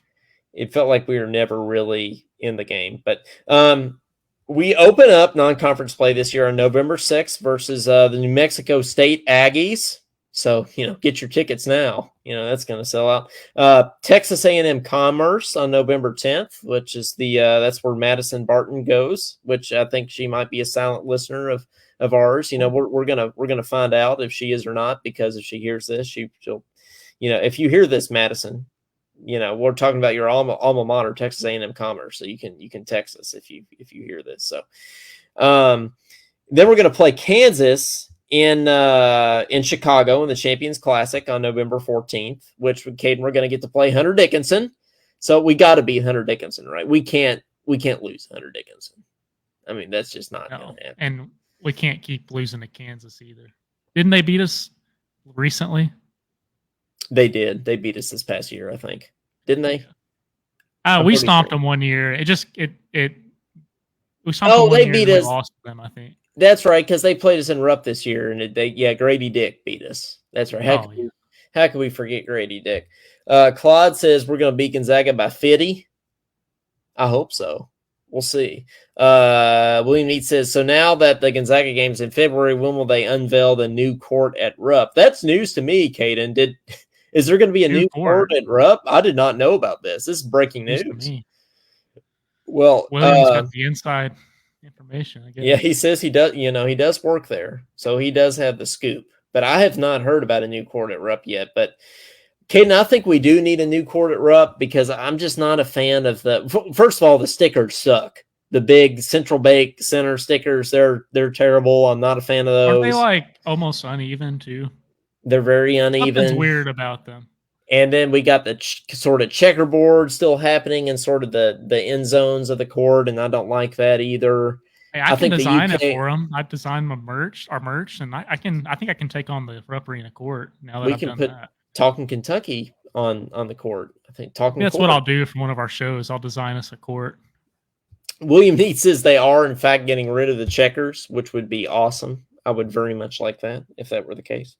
It felt like we were never really in the game. But we open up non-conference play this year on November 6th versus the New Mexico State Aggies. So, get your tickets now. That's going to sell out. Texas A&M Commerce on November 10th, which is that's where Madison Barton goes, which I think she might be a silent listener of ours. We're gonna find out if she is or not, because if she hears this, she'll, if you hear this, Madison, we're talking about your alma mater, Texas A&M Commerce. So you can text us if you hear this. So, then we're going to play Kansas in Chicago in the Champions Classic on November 14th, which with Caden, we're going to get to play Hunter Dickinson. So we got to beat Hunter Dickinson, right? We can't lose Hunter Dickinson. I mean, that's just not going to happen. And we can't keep losing to Kansas either. Didn't they beat us recently? They did. They beat us this past year, I think. Didn't they? We stomped them one year. We stomped them one year beat us. We lost them, I think. That's right, because they played us in Rupp this year, and Grady Dick beat us. That's right. How could we forget Grady Dick? Claude says we're going to beat Gonzaga by 50. I hope so. We'll see. William Neat says, so now that the Gonzaga game's in February, when will they unveil the new court at Rupp? That's news to me, Caden. Is there going to be a new court at Rupp? I did not know about this. This is breaking news. Well, William's got the inside information, I guess. Yeah, he says he does. He does work there, so he does have the scoop. But I have not heard about a new court at Rupp yet. But Caden, I think we do need a new court at Rupp, because I'm just not a fan of first of all, the stickers suck. The big Central Bank Center stickers, they're terrible. I'm not a fan of those. Are they almost uneven too? They're very uneven. Something's weird about them. And then we got the sort of checkerboard still happening in sort of the end zones of the court, and I don't like that either. Hey, I can design it for them. I designed our merch, and I think I can take on the Rupp Arena court now that I've done that. Talkin Kentucky on the court. I think that's what I'll do for one of our shows. I'll design us a court. William Neat says they are in fact getting rid of the checkers, which would be awesome. I would very much like that if that were the case.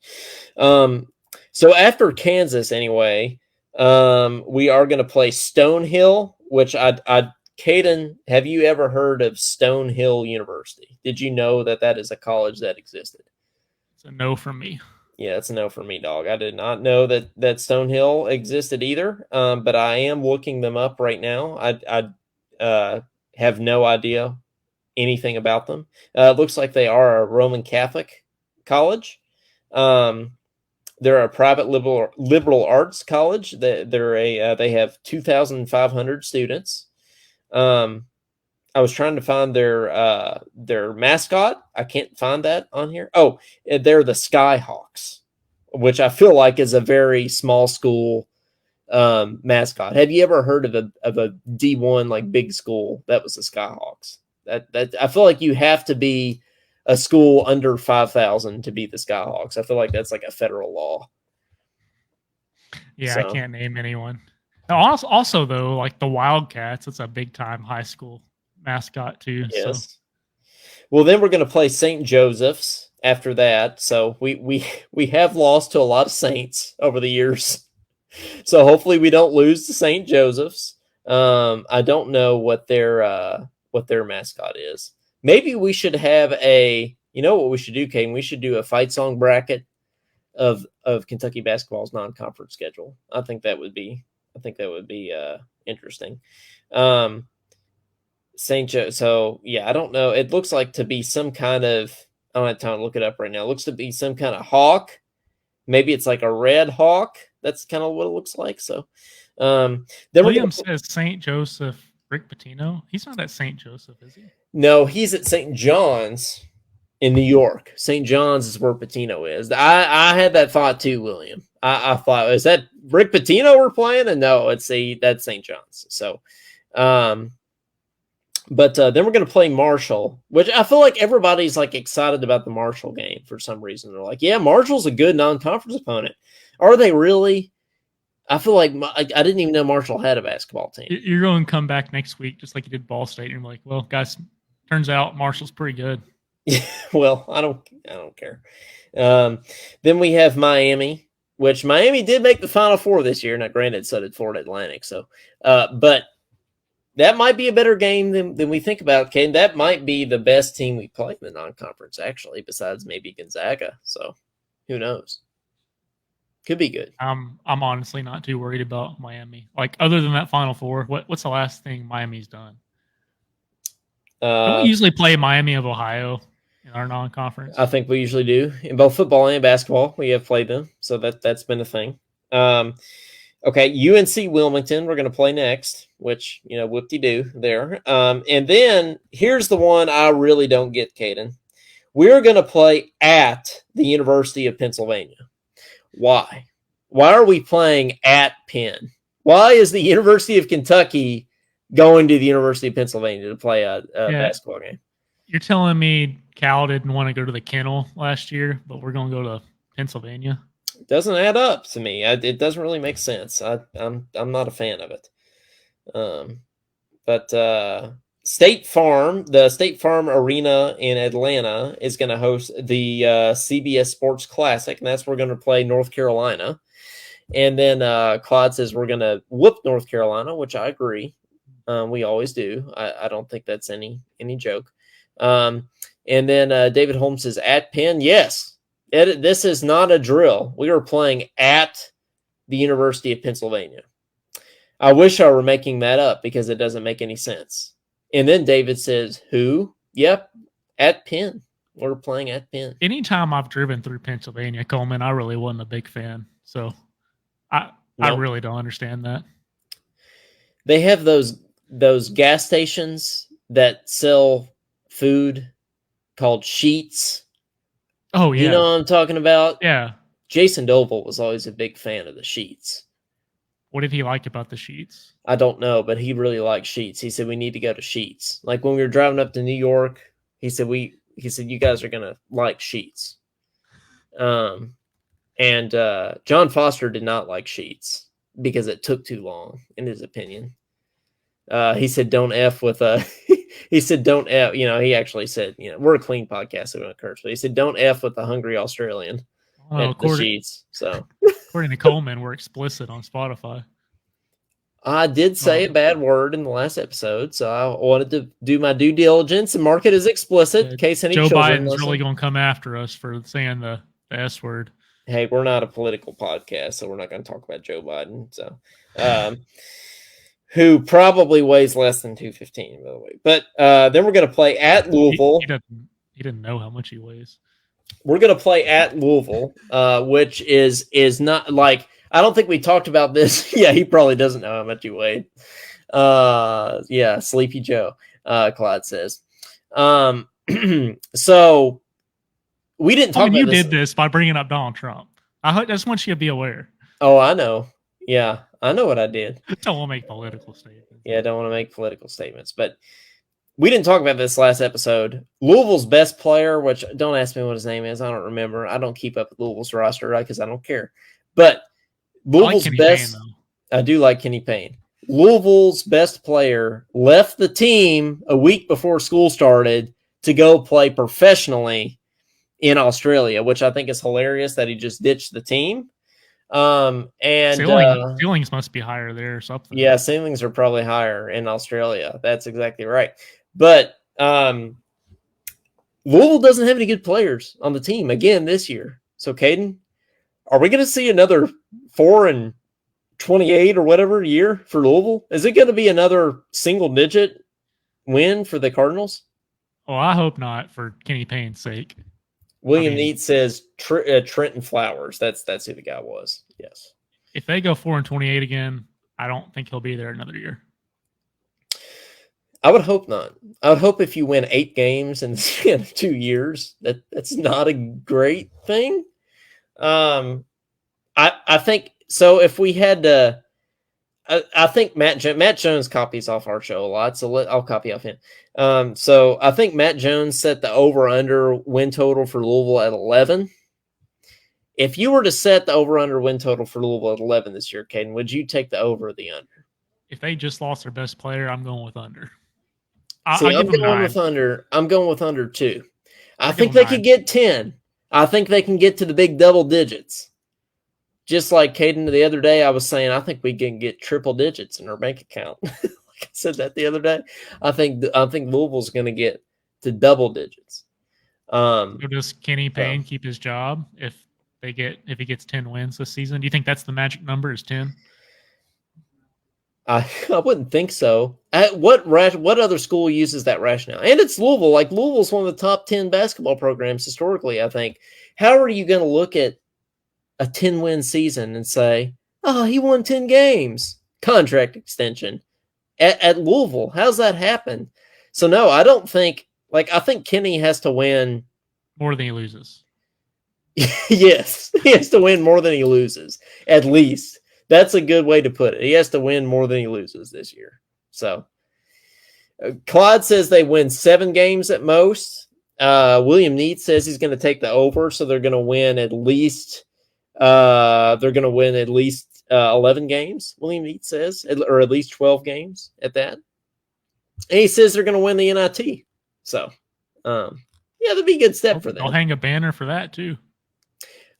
So after Kansas, anyway, we are going to play Stonehill, which Caden, have you ever heard of Stonehill University? Did you know that is a college that existed? It's a no for me. Yeah, it's a no for me, dog. I did not know that Stonehill existed either, but I am looking them up right now. I have no idea anything about them. It looks like they are a Roman Catholic college. They're a private liberal arts college. They have 2,500 students. I was trying to find their mascot. I can't find that on here. Oh, they're the Skyhawks, which I feel like is a very small school mascot. Have you ever heard of a D1 like big school that was the Skyhawks? That I feel like you have to be a school under 5,000 to be the Skyhawks. I feel like that's like a federal law. Yeah, I So, can't name anyone. Also, though, like the Wildcats, it's a big time high school mascot too. So yes. Well, then we're going to play St. Joseph's after that. So we have lost to a lot of Saints over the years. So hopefully we don't lose to St. Joseph's. I don't know what their mascot is. Maybe we should have you know what we should do, Kane? We should do a fight song bracket of Kentucky basketball's non-conference schedule. I think that would be interesting. St. Joe. So yeah, I don't know. It looks like to be some kind of. I don't have time to look it up right now. It looks to be some kind of hawk. Maybe it's like a red hawk. That's kind of what it looks like. So, then William says St. Joseph Rick Pitino. He's not at St. Joseph, is he? No, he's at St. John's in New York. St. John's is where Pitino is. I had that thought too, William. I thought, is that Rick Pitino we're playing? And no, that's St. John's. So, but then we're going to play Marshall, which I feel like everybody's like excited about the Marshall game for some reason. They're like, yeah, Marshall's a good non-conference opponent. Are they really? I feel like I didn't even know Marshall had a basketball team. You're going to come back next week just like you did Ball State, and you're like, well, guys, turns out Marshall's pretty good. Well, I don't care. Then we have Miami, which Miami did make the Final Four this year. Now, granted, so did Florida Atlantic. So, but that might be a better game than we think about, Ken. That might be the best team we play in the non-conference, actually, besides maybe Gonzaga. So, who knows? Could be good. I'm honestly not too worried about Miami. Like, other than that Final Four, what's the last thing Miami's done? Don't we usually play Miami of Ohio in our non-conference? I think we usually do. In both football and basketball, we have played them. So that's been a thing. Okay, UNC Wilmington, we're going to play next, which, whoop-de-doo there. And then here's the one I really don't get, Caden. We're going to play at the University of Pennsylvania. Why? Why are we playing at Penn? Why is the University of Kentucky going to the University of Pennsylvania to play a basketball game? You're telling me Cal didn't want to go to the kennel last year, but we're going to go to Pennsylvania? It doesn't add up to me. It doesn't really make sense. I'm not a fan of it. But State Farm, the State Farm Arena in Atlanta, is going to host the CBS Sports Classic, and that's where we're going to play North Carolina. And then Claude says we're going to whoop North Carolina, which I agree. We always do. I don't think that's any joke. And then David Holmes says at Penn, yes. This is not a drill. We are playing at the University of Pennsylvania. I wish I were making that up because it doesn't make any sense. And then David says, who? Yep, at Penn. We're playing at Penn. Anytime I've driven through Pennsylvania, Coleman, I really wasn't a big fan. So I really don't understand that. They have those gas stations that sell food called Sheets. Oh, yeah. You know what I'm talking about? Yeah. Jason Doval was always a big fan of the Sheets. What did he like about the Sheets? I don't know, but he really liked Sheets. He said we need to go to Sheets. Like when we were driving up to New York, he said you guys are gonna like Sheets. And John Foster did not like Sheets because it took too long, in his opinion. He said don't F with a he said don't F, he actually said, we're a clean podcast, so we don't curse, but he said don't F with the hungry Australian. Well, the Sheets. So according to Coleman, we're explicit on Spotify. I did say a bad word in the last episode, so I wanted to do my due diligence and mark it as explicit in case any Joe children Biden's listen. really going to come after us for saying the S word. Hey, we're not a political podcast, so we're not going to talk about Joe Biden. So, who probably weighs less than 215, by the way. But then we're going to play at Louisville. He didn't know how much he weighs. We're going to play at Louisville, which is not like, I don't think we talked about this. Yeah, he probably doesn't know how much he weighed. Yeah, Sleepy Joe, Clyde says. So we didn't talk about you this. did this by bringing up Donald Trump. I just want you to be aware. Oh, I know. Yeah, I know what I did. Don't want to make political statements. Yeah, I don't want to make political statements, but we didn't talk about this last episode. Louisville's best player, which don't ask me what his name is. I don't remember. I don't keep up with Louisville's roster, right? Because I don't care. But Louisville's best. Payne, I do like Kenny Payne. Louisville's best player left the team a week before school started to go play professionally in Australia, which I think is hilarious that he just ditched the team. And ceilings must be higher there or something. Yeah, ceilings are probably higher in Australia. That's exactly right. But Louisville doesn't have any good players on the team again this year. So, Caden, are we going to see another 4-28 or whatever year for Louisville? Is it going to be another single-digit win for the Cardinals? Oh, I hope not, for Kenny Payne's sake. William Neat says Trenton Flowers. That's who the guy was. Yes. If they go 4-28 again, I don't think he'll be there another year. I would hope not. I would hope if you win 8 games in the span of 2 years, that's not a great thing. I think so. If we had to, I think Matt Jones copies off our show a lot, so I'll copy off him. So I think Matt Jones set the over-under win total for Louisville at 11. If you were to set the over-under win total for Louisville at 11 this year, Caden, would you take the over or the under? If they just lost their best player, I'm going with under. I'm going with under. I'm going with under too. I think they could get 10. I think they can get to the big double digits. Just like Caden the other day, I was saying, I think we can get triple digits in our bank account. Like I said that the other day. I think Louisville's going to get to double digits. So does Kenny Payne keep his job if he gets 10 wins this season? Do you think that's the magic number? Is 10? I wouldn't think so. What other school uses that rationale? And it's Louisville. Like Louisville's one of the top 10 basketball programs historically, I think. How are you going to look at a 10-win season and say, oh, he won 10 games, contract extension at Louisville? How's that happen? So, no, I don't think, I think Kenny has to win more than he loses. Yes, he has to win more than he loses, at least. That's a good way to put it. He has to win more than he loses this year. So, Claude says they win 7 games at most. William Neat says he's going to take the over, so they're going to win at least 11 games, William Neat says, or at least 12 games at that. And he says they're going to win the NIT. So, yeah, that'd be a good step for them. I'll hang a banner for that, too.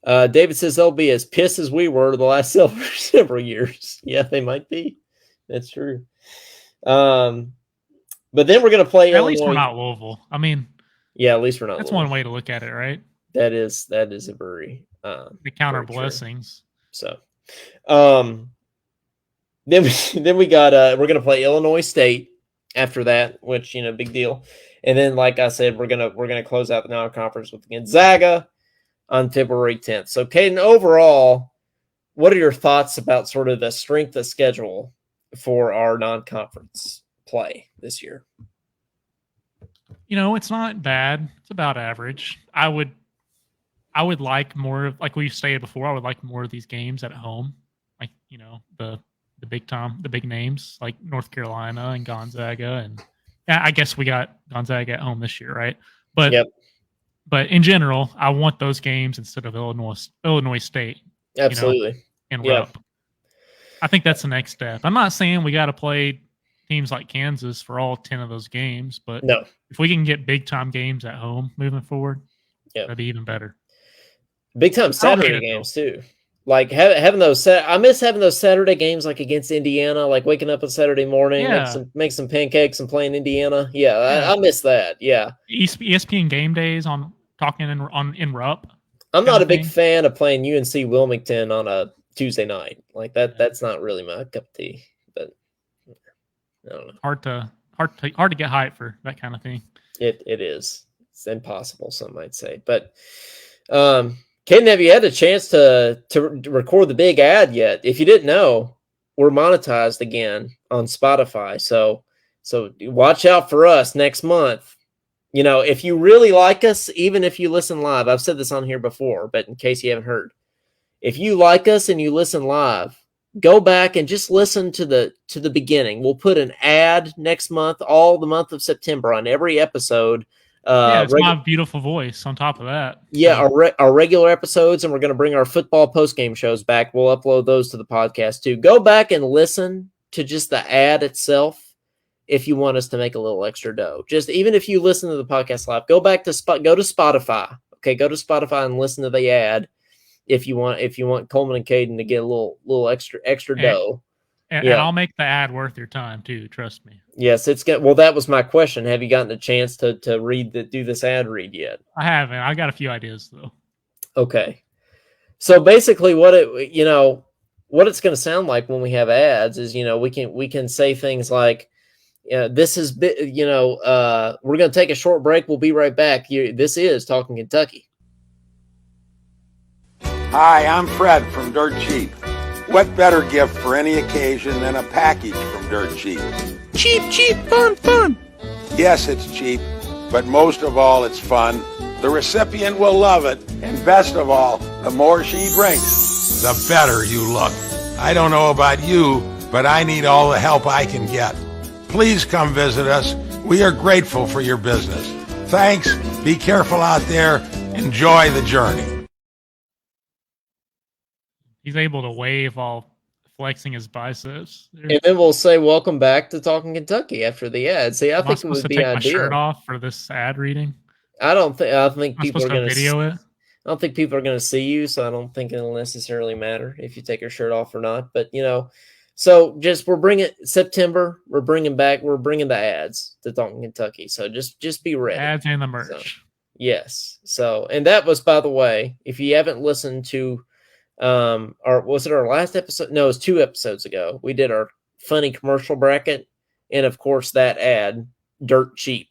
David says they'll be as pissed as we were the last several years. Yeah, they might be. That's true. But then we're going to play Illinois. At least we're not Louisville. I mean, yeah, at least we're not. That's Louisville. One way to look at it, right? That is a very they count our blessings. True. So, then we got we're going to play Illinois State after that, which big deal. And then, like I said, we're gonna close out the non-conference with Gonzaga on February 10th. So, Caden, overall, what are your thoughts about sort of the strength of schedule for our non-conference play this year? It's not bad. It's about average. I would like more of, like we've stated before, I would like more of these games at home. Like, the big time, the big names like North Carolina and Gonzaga. And I guess we got Gonzaga at home this year, right? But yep. But in general, I want those games instead of Illinois State. Absolutely. And Rupp. I think that's the next step. I'm not saying we got to play teams like Kansas for all 10 of those games, but no. If we can get big time games at home moving forward, that'd be even better. Big time Saturday games too. Like having those. I miss having those Saturday games, like against Indiana. Like waking up on Saturday morning, make some pancakes and playing Indiana. Yeah. I miss that. Yeah. ESPN game days on Talkin in Rupp. I'm not a big fan of playing UNC Wilmington on a Tuesday night. Like that. That's not really my cup of tea. But I don't know. Hard to get hype for that kind of thing. It is. It's impossible, some might say. But Caden, have you had a chance to record the big ad yet? If you didn't know, we're monetized again on Spotify. So watch out for us next month. You know, if you really like us, even if you listen live, I've said this on here before, but in case you haven't heard, if you like us and you listen live, go back and just listen to the beginning. We'll put an ad next month, all the month of September, on every episode. It's my beautiful voice on top of that. Yeah, our regular episodes, and we're going to bring our football post-game shows back. We'll upload those to the podcast too. Go back and listen to just the ad itself if you want us to make a little extra dough. Just even if you listen to the podcast live, go to Spotify. Okay, go to Spotify and listen to the ad if you want Coleman and Caden to get a little extra dough. And I'll make the ad worth your time too. Trust me. Yes, it's good. Well, that was my question. Have you gotten a chance to do this ad read yet? I haven't. I got a few ideas though. Okay. So basically what it's going to sound like when we have ads is, we can say things like, this is, we're going to take a short break. We'll be right back. This is Talking Kentucky. Hi, I'm Fred from Dirt Cheap. What better gift for any occasion than a package from Dirt Cheap? Cheap, cheap, fun, fun. Yes, it's cheap, but most of all, it's fun. The recipient will love it, and best of all, the more she drinks, the better you look. I don't know about you, but I need all the help I can get. Please come visit us. We are grateful for your business. Thanks. Be careful out there. Enjoy the journey. He's able to wave while flexing his biceps. And then we'll say, "Welcome back to Talking Kentucky" after the ad. See, I think it would be ideal. Am I supposed to take my shirt off for this ad reading? I think people are going to video it. I don't think people are going to see you, so I don't think it'll necessarily matter if you take your shirt off or not. But so we're bringing September. We're bringing the ads to Talking Kentucky. So just be ready. Ads and the merch. So, yes. So, and that was, by the way, if you haven't listened to, or was it our last episode? No, it was 2 episodes ago. We did our funny commercial bracket, and of course that ad, Dirt Cheap,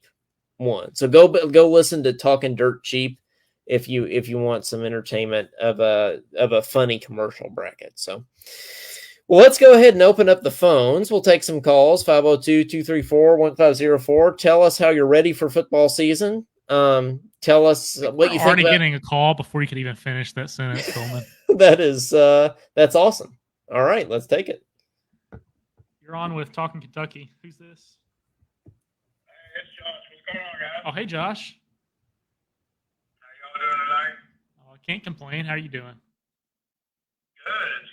won. So go listen to Talking Dirt Cheap if you want some entertainment of a funny commercial bracket. So, well, let's go ahead and open up the phones. We'll take some calls. 502-234-1504. Tell us how you're ready for football season. Tell us what you think. Already getting a call before you could even finish that sentence, Coleman. That's awesome. All right, let's take it. You're on with Talking Kentucky. Who's this? Hey, it's Josh. What's going on, guys? Oh, hey, Josh. How y'all doing tonight? I can't complain. How are you doing? Good. It's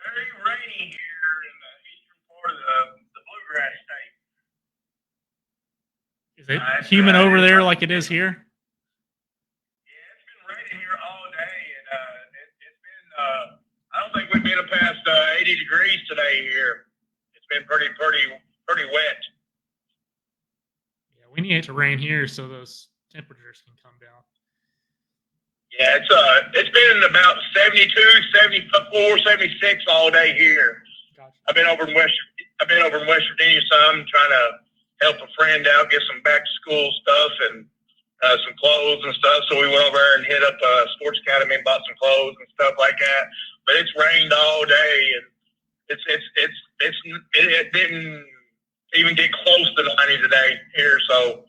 very rainy here in the eastern part of the Bluegrass State. Is it humid over there like it is here? Yeah, it's been raining here all day, and it's been. I don't think we've been past 80 degrees today here. It's been pretty wet. Yeah, we need it to rain here so those temperatures can come down. Yeah, it's been about 72, 74, 76 all day here. Gotcha. I've been over in West Virginia some, trying to help a friend out, get some back to school stuff and some clothes and stuff. So we went over there and hit up Sports Academy and bought some clothes and stuff like that. But it's rained all day, and it didn't even get close to 90 today here. So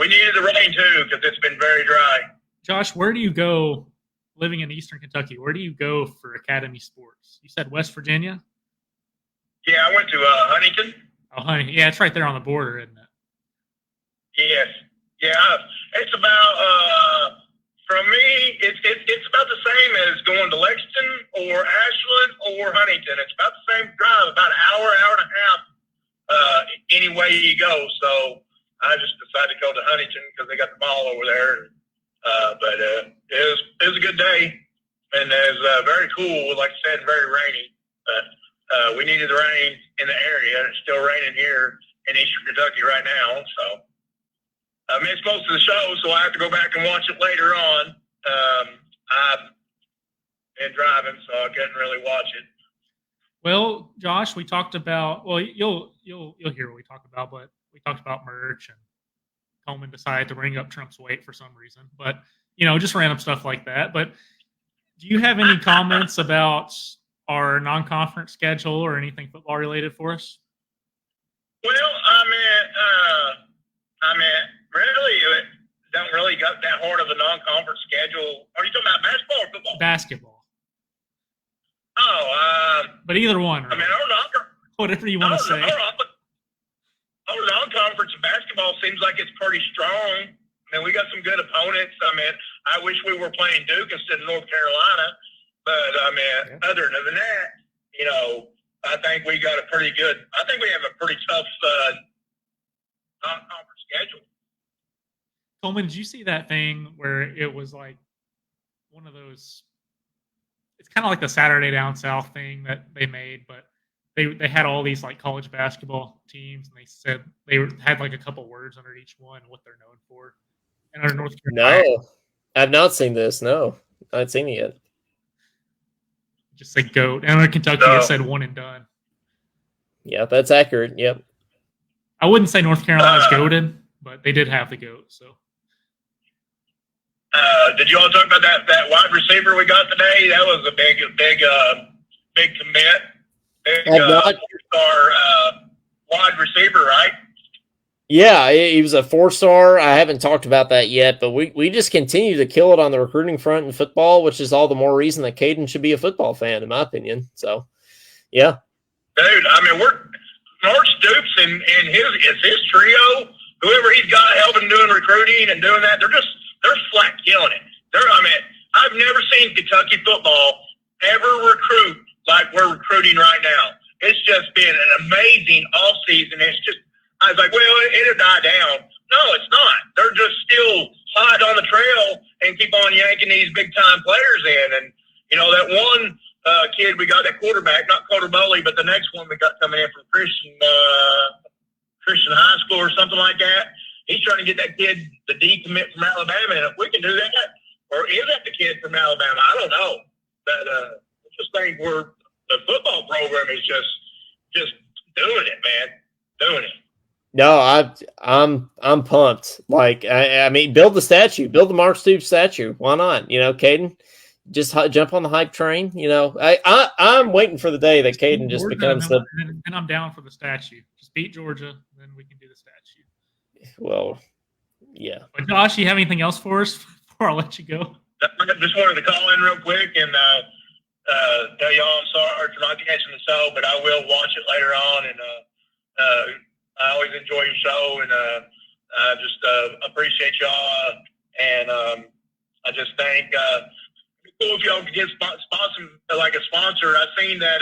we needed the rain too, because it's been very dry. Josh, where do you go living in Eastern Kentucky? Where do you go for academy sports? You said West Virginia? Yeah, I went to Huntington. Oh, honey. Yeah, it's right there on the border, isn't it? Yes. Yeah, it's about from me. It's about the same as going to Lexington or Ashland or Huntington. It's about the same drive, about an hour and a half, any way you go. So I just decided to go to Huntington because they got the mall over there. But it was a good day, and it was very cool. Like I said, very rainy. But we needed the rain in the area. It's still raining here in Eastern Kentucky right now. So I missed most of the show, so I have to go back and watch it later on. I've been driving, so I couldn't really watch it. Well, Josh, we talked about. Well, you'll hear what we talked about, but we talked about merch, and Coleman decided to bring up Trump's weight for some reason. But just random stuff like that. But do you have any comments about our non-conference schedule or anything football related for us? Well, really, it don't really got that hard of a non-conference schedule. Are you talking about basketball or football? Basketball. Oh, but either one. Really. Whatever you want to say. Our non-conference basketball seems like it's pretty strong. We got some good opponents. I wish we were playing Duke instead of North Carolina. But, other than that, I think we got a pretty good – I think we have a pretty tough non-conference schedule. Coleman, did you see that thing where it was like one of those – it's kind of like the Saturday Down South thing that they made, but they had all these like college basketball teams, and they said they had like a couple words under each one what they're known for. And under North Carolina, no, I've not seen this. No, I haven't seen it yet. Just say GOAT. And under Kentucky, it said one and done. Yeah, that's accurate. Yep. I wouldn't say North Carolina's goated, but they did have the GOAT. So, did you all talk about that wide receiver we got today? That was a big commit. Our wide receiver, right? Yeah, he was a 4-star. I haven't talked about that yet, but we just continue to kill it on the recruiting front in football, which is all the more reason that Caden should be a football fan, in my opinion. So, yeah. Dude, Mark Stoops and his trio, whoever he's got helping doing recruiting and doing that, they're flat killing it. I've never seen Kentucky football ever recruit like we're recruiting right now. It's just been an amazing off season. I was like, well, it'll die down. No, it's not. They're just still hot on the trail and keep on yanking these big time players in. And that one kid we got, that quarterback, not Coder Bully, but the next one we got coming in from Christian High School or something like that. He's trying to get that kid the decommit from Alabama, and if we can do that, or is that the kid from Alabama? I don't know. But I just think the football program is just doing it, man, doing it. No, I'm pumped. Like, I mean, build the statue, build the Mark Stoops statue. Why not? Caden, just jump on the hype train. I'm waiting for the day that Caden just becomes the. And I'm down for the statue. Just beat Georgia, then we can do the statue. Well, yeah. But Josh, you have anything else for us before I let you go? I just wanted to call in real quick and tell y'all I'm sorry for not catching the show, but I will watch it later on. And I always enjoy your show, and I just appreciate y'all. And I just think it'd be cool if y'all could get a sponsor. I seen that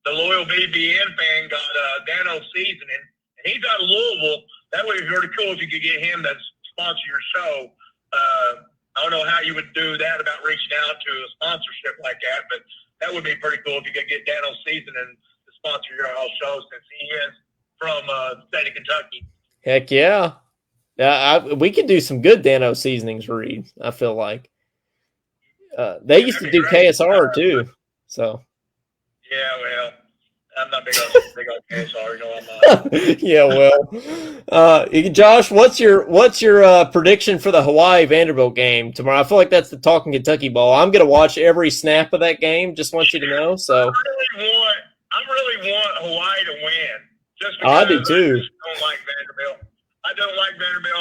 the loyal BBN fan got Dano Seasoning, and he's out of Louisville. That would be really cool if you could get him to sponsor your show. I don't know how you would do that about reaching out to a sponsorship like that, but that would be pretty cool if you could get Dano Seasoning to sponsor your whole show, since he is from the state of Kentucky. Heck yeah. We could do some good Dano seasonings, Reed. I feel like they used to do KSR too. So yeah, well, I'm not big on KSR. I'm not. Yeah, well, Josh, what's your prediction for the Hawaii Vanderbilt game tomorrow? I feel like that's the Talkin Kentucky Bowl. I'm gonna watch every snap of that game. Just want you to know. So I really want Hawaii to win. Just because I do too. I don't like Vanderbilt. I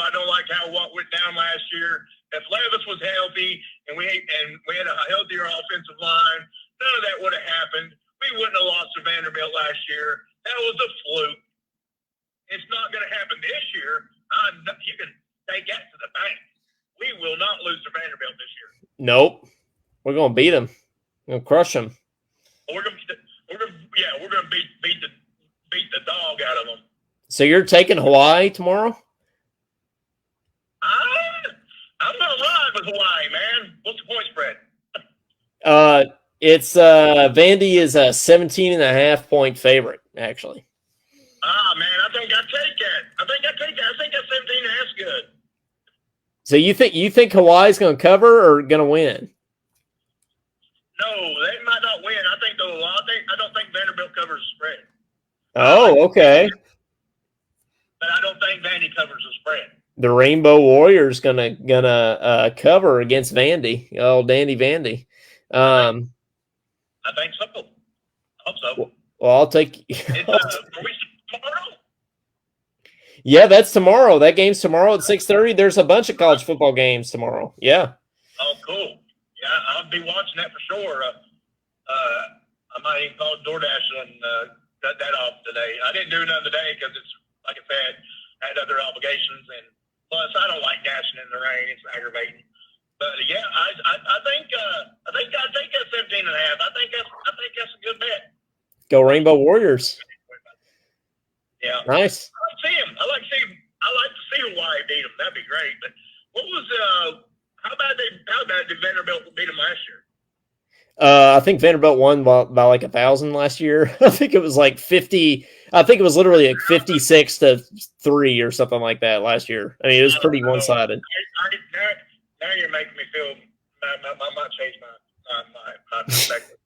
don't like how what went down last year. If Levis was healthy and we had a healthier offensive line, none of that would have happened. We wouldn't have lost to Vanderbilt last year. That was a fluke. It's not going to happen this year. You can take that to the bank. We will not lose to Vanderbilt this year. Nope. We're going to beat them. We're going to crush them. We're going to beat the dog out of them. So you're taking Hawaii tomorrow? I'm going to ride with Hawaii, man. What's the point spread? It's Vandy is a 17.5-point favorite, actually. Man, I think I take that. I think that 17.5 is good. So you think Hawaii's going to cover or going to win? No, they might not win. I don't think Oh, okay. But I don't think Vandy covers the spread. The Rainbow Warriors gonna cover against Vandy. Oh, Dandy Vandy. I think so. I hope so. Well, I'll take. It's, are we tomorrow? Yeah, that's tomorrow. That game's tomorrow at 6:30. There's a bunch of college football games tomorrow. Yeah. Oh, cool. Yeah, I'll be watching that for sure. I might even call DoorDash and cut that off today. I didn't do none today because it's, like I said, I had other obligations, and plus I don't like dashing in the rain. It's aggravating. But yeah, I think I'd take that 17 and a half. I think that's a good bet. Go Rainbow Warriors. Yeah. Nice. I like to see Hawaii beat them. That'd be great. But what was how bad did Vanderbilt beat them last year? I think Vanderbilt won by like 1,000 last year. I think it was like 50. I think it was literally like 56-3 or something like that last year. I mean, it was pretty one-sided. Now you're making me feel. I might change my perspective.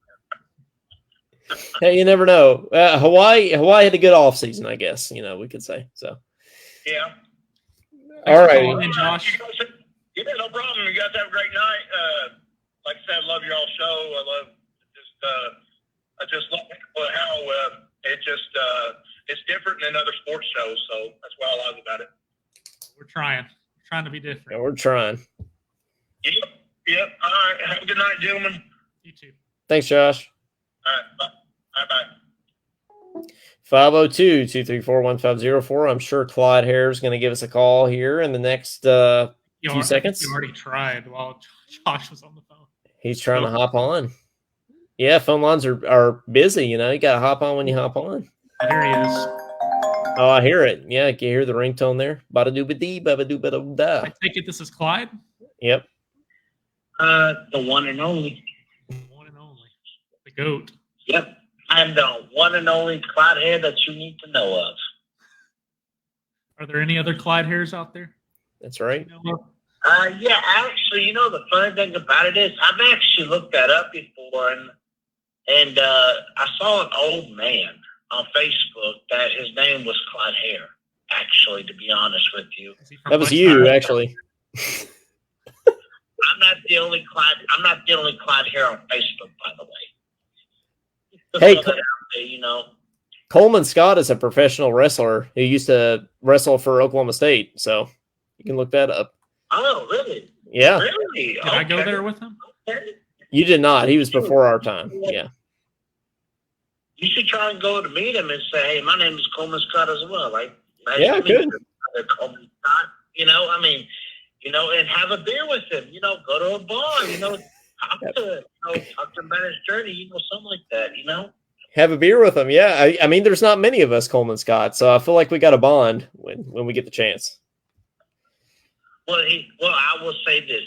Hey, you never know. Hawaii had a good off season, I guess. We could say so. Yeah. All right. And Josh. Yeah, no problem. You guys have a great night. Like I said, I love your all show. I just love how it's different than other sports shows. So that's what I love about it. We're trying to be different. Yeah, we're trying. Yep. All right. Have a good night, gentlemen. You too. Thanks, Josh. All right. Bye. 502-234-1504. I'm sure Clyde Hare is going to give us a call here in the next few seconds. You already tried while Josh was on the phone. He's trying to hop on. Yeah, phone lines are busy. You got to hop on when you hop on. There he is. Oh, I hear it. Yeah, can you hear the ringtone there? Ba-da-doo-ba-dee, ba-ba-doo-ba-da-da. I take it this is Clyde? Yep. The one and only. The one and only. The GOAT. Yep. I'm the one and only Clyde Hare that you need to know of. Are there any other Clyde Hares out there? That's right. Yeah, actually, the funny thing about it is I've actually looked that up before, and I saw an old man on Facebook that his name was Clyde Hare, actually, to be honest with you. That was you, actually. I'm not the only Clyde Hare on Facebook, by the way. Hey, Coleman Scott is a professional wrestler who used to wrestle for Oklahoma State, so you can look that up. Oh, really? Yeah. Really? Did I go there with him? Okay. You did not. He was before our time. Yeah. You should try and go to meet him and say, "Hey, my name is Coleman Scott as well." Yeah, good. Coleman Scott, and have a beer with him. Go to a bar. Talk to him about his journey. Something like that. Have a beer with him. Yeah. I mean, there's not many of us Coleman Scott, so I feel like we got a bond when we get the chance. Well, I will say this: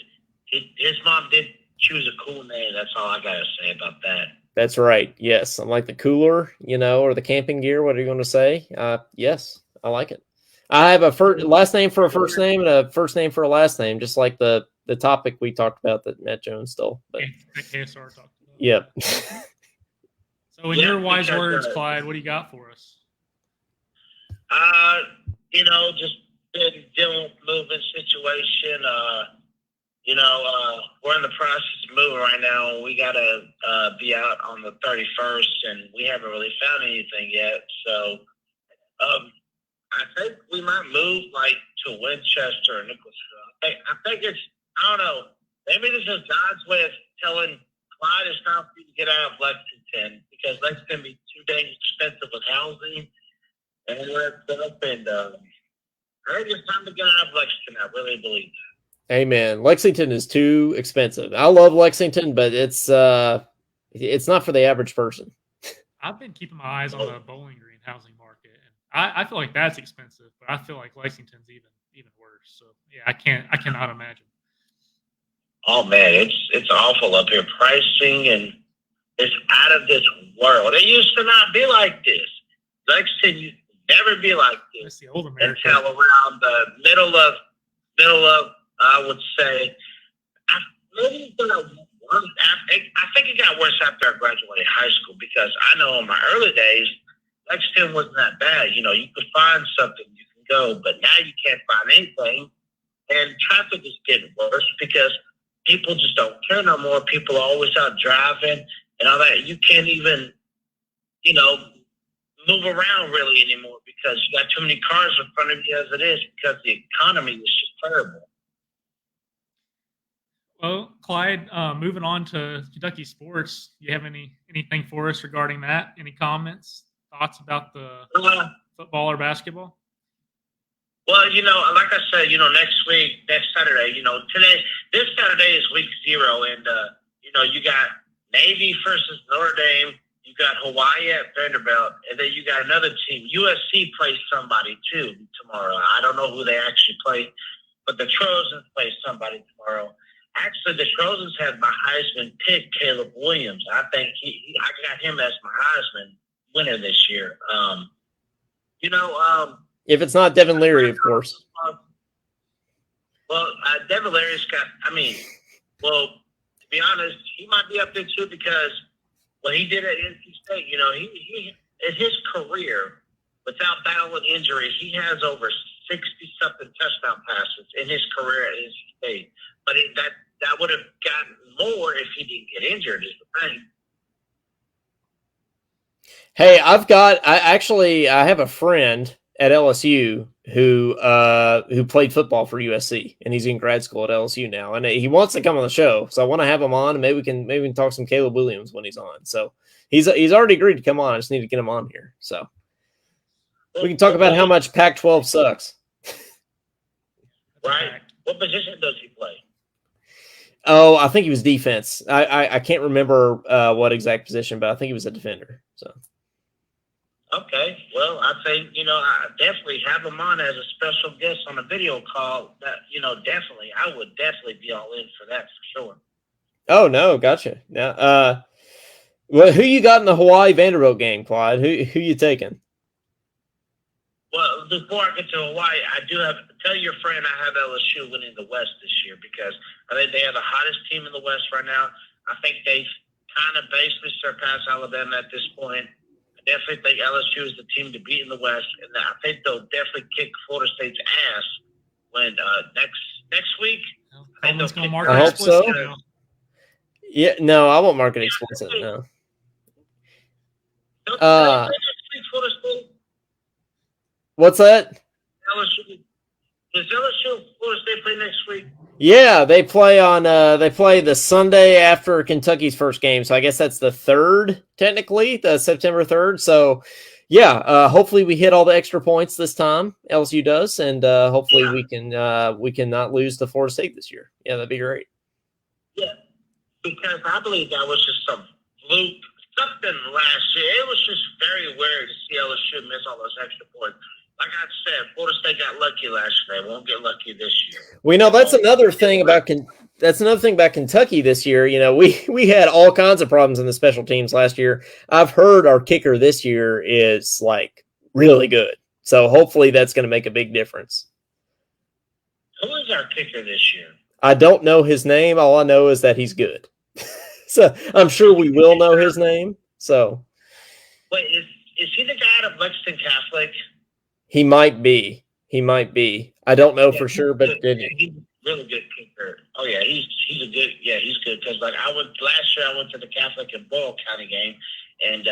his mom did choose a cool name. That's all I gotta say about that. That's right. Yes, I'm like the cooler, or the camping gear. What are you going to say? Yes, I like it. I have a last name for a first name and a first name for a last name, just like the topic we talked about that Matt Jones stole. But KSR talked about. Yep. So, in your wise words, Clyde, what do you got for us? Just been dealing with moving situation. We're in the process of moving right now. We gotta be out on the 31st, and we haven't really found anything yet. So, I think we might move to Winchester or Nicholasville. I think it's, I don't know, maybe this is God's way of telling Clyde it's time for you to get out of Lexington, because Lexington be too dang expensive with housing and all that stuff. And I think it's time to get out of Lexington. I really believe that. Amen. Lexington is too expensive. I love Lexington, but it's not for the average person. I've been keeping my eyes on the Bowling Green housing market, and I feel like that's expensive, but I feel like Lexington's even worse. So yeah, I cannot imagine. Oh man, it's awful up here. Pricing and it's out of this world. It used to not be like this. Lexington used to never be like this. That's the old America. Until around the middle of I would say maybe I think it got worse after I graduated high school, because I know in my early days Lexington wasn't that bad. You could find something, you can go, but now you can't find anything. And traffic is getting worse because people just don't care no more. People are always out driving and all that. You can't even, move around really anymore because you got too many cars in front of you as it is because the economy is just terrible. Well, Clyde, moving on to Kentucky sports, do you have anything for us regarding that? Any comments, thoughts about the football or basketball? Well, like I said, next Saturday, this Saturday is week 0, and you got Navy versus Notre Dame. You got Hawaii at Vanderbilt, and then you got another team. USC plays somebody too tomorrow. I don't know who they actually play, but the Trojans play somebody tomorrow. Actually, the Trojans had my Heisman pick, Caleb Williams. I think I got him as my Heisman winner this year. If it's not Devin Leary, of course. Well, Devin Leary's got. To be honest, he might be up there too because what he did at NC State. He in his career, without battling injuries, he has over 60-something touchdown passes in his career at NC State. But that would have gotten more if he didn't get injured. Is the thing. Hey, I have a friend at LSU who played football for USC, and he's in grad school at LSU now, and he wants to come on the show. So I want to have him on, and maybe we can talk some Caleb Williams when he's on. So he's already agreed to come on. I just need to get him on here. So we can talk about how much Pac-12 sucks. Right. What position does he play? Oh, I think he was defense. I can't remember what exact position, but I think he was a defender. So. Okay, well, I think, I definitely have him on as a special guest on a video call. That, definitely, I would definitely be all in for that for sure. Oh, no, gotcha. Yeah. Well, who you got in the Hawaii Vanderbilt game, Clyde? Who you taking? Well, before I get to Hawaii, I do tell your friend I have LSU winning the West this year because I think they are the hottest team in the West right now. I think they've kind of basically surpassed Alabama at this point. I definitely think LSU is the team to beat in the West, and I think they'll definitely kick Florida State's ass when next week. I hope so. Yeah, no, I won't mark it explicit. No. Florida State? What's that? LSU. Does LSU and Florida State play next week? Yeah, they play the Sunday after Kentucky's first game. So I guess that's the 3rd, technically, the September 3rd. So yeah, hopefully we hit all the extra points this time. LSU does, and hopefully we can not lose to Florida State this year. Yeah, that'd be great. Yeah, because I believe that was just some fluke, something last year. It was just very weird to see LSU miss all those extra points. Like I said, Florida State got lucky last year. They won't get lucky this year. We know that's another thing about Kentucky this year. We had all kinds of problems in the special teams last year. I've heard our kicker this year is like really good. So hopefully that's going to make a big difference. Who is our kicker this year? I don't know his name. All I know is that he's good. So I'm sure we will know his name. So wait, is he the guy out of Lexington Catholic? He might be. I don't know for sure, but he's a really good kicker. Oh yeah, he's good. Yeah, he's good because last year I went to the Catholic and Boyle County game, and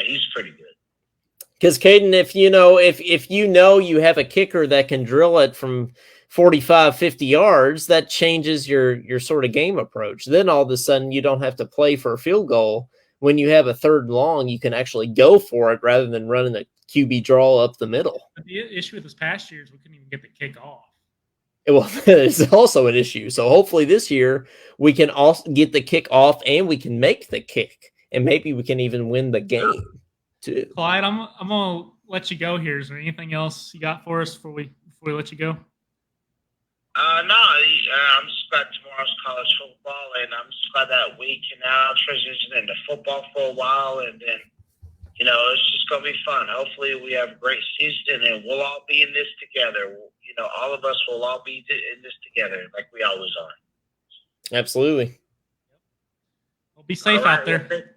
he's pretty good. Because Caden, if you have a kicker that can drill it from 45, 50 yards, that changes your sort of game approach. Then all of a sudden you don't have to play for a field goal. When you have a 3rd and long, you can actually go for it rather than running a QB draw up the middle. But the issue with this past year is we couldn't even get the kick off. Well, it's also an issue. So hopefully this year we can also get the kick off and we can make the kick, and maybe we can even win the game too. Clyde, I'm gonna let you go here. Is there anything else you got for us before we let you go? No, I'm just glad tomorrow's college football, and I'm just glad that we can now transition into football for a while, and then, it's just going to be fun. Hopefully we have a great season, and we'll all be in this together. All of us will all be in this together like we always are. Absolutely. Well, be safe out there.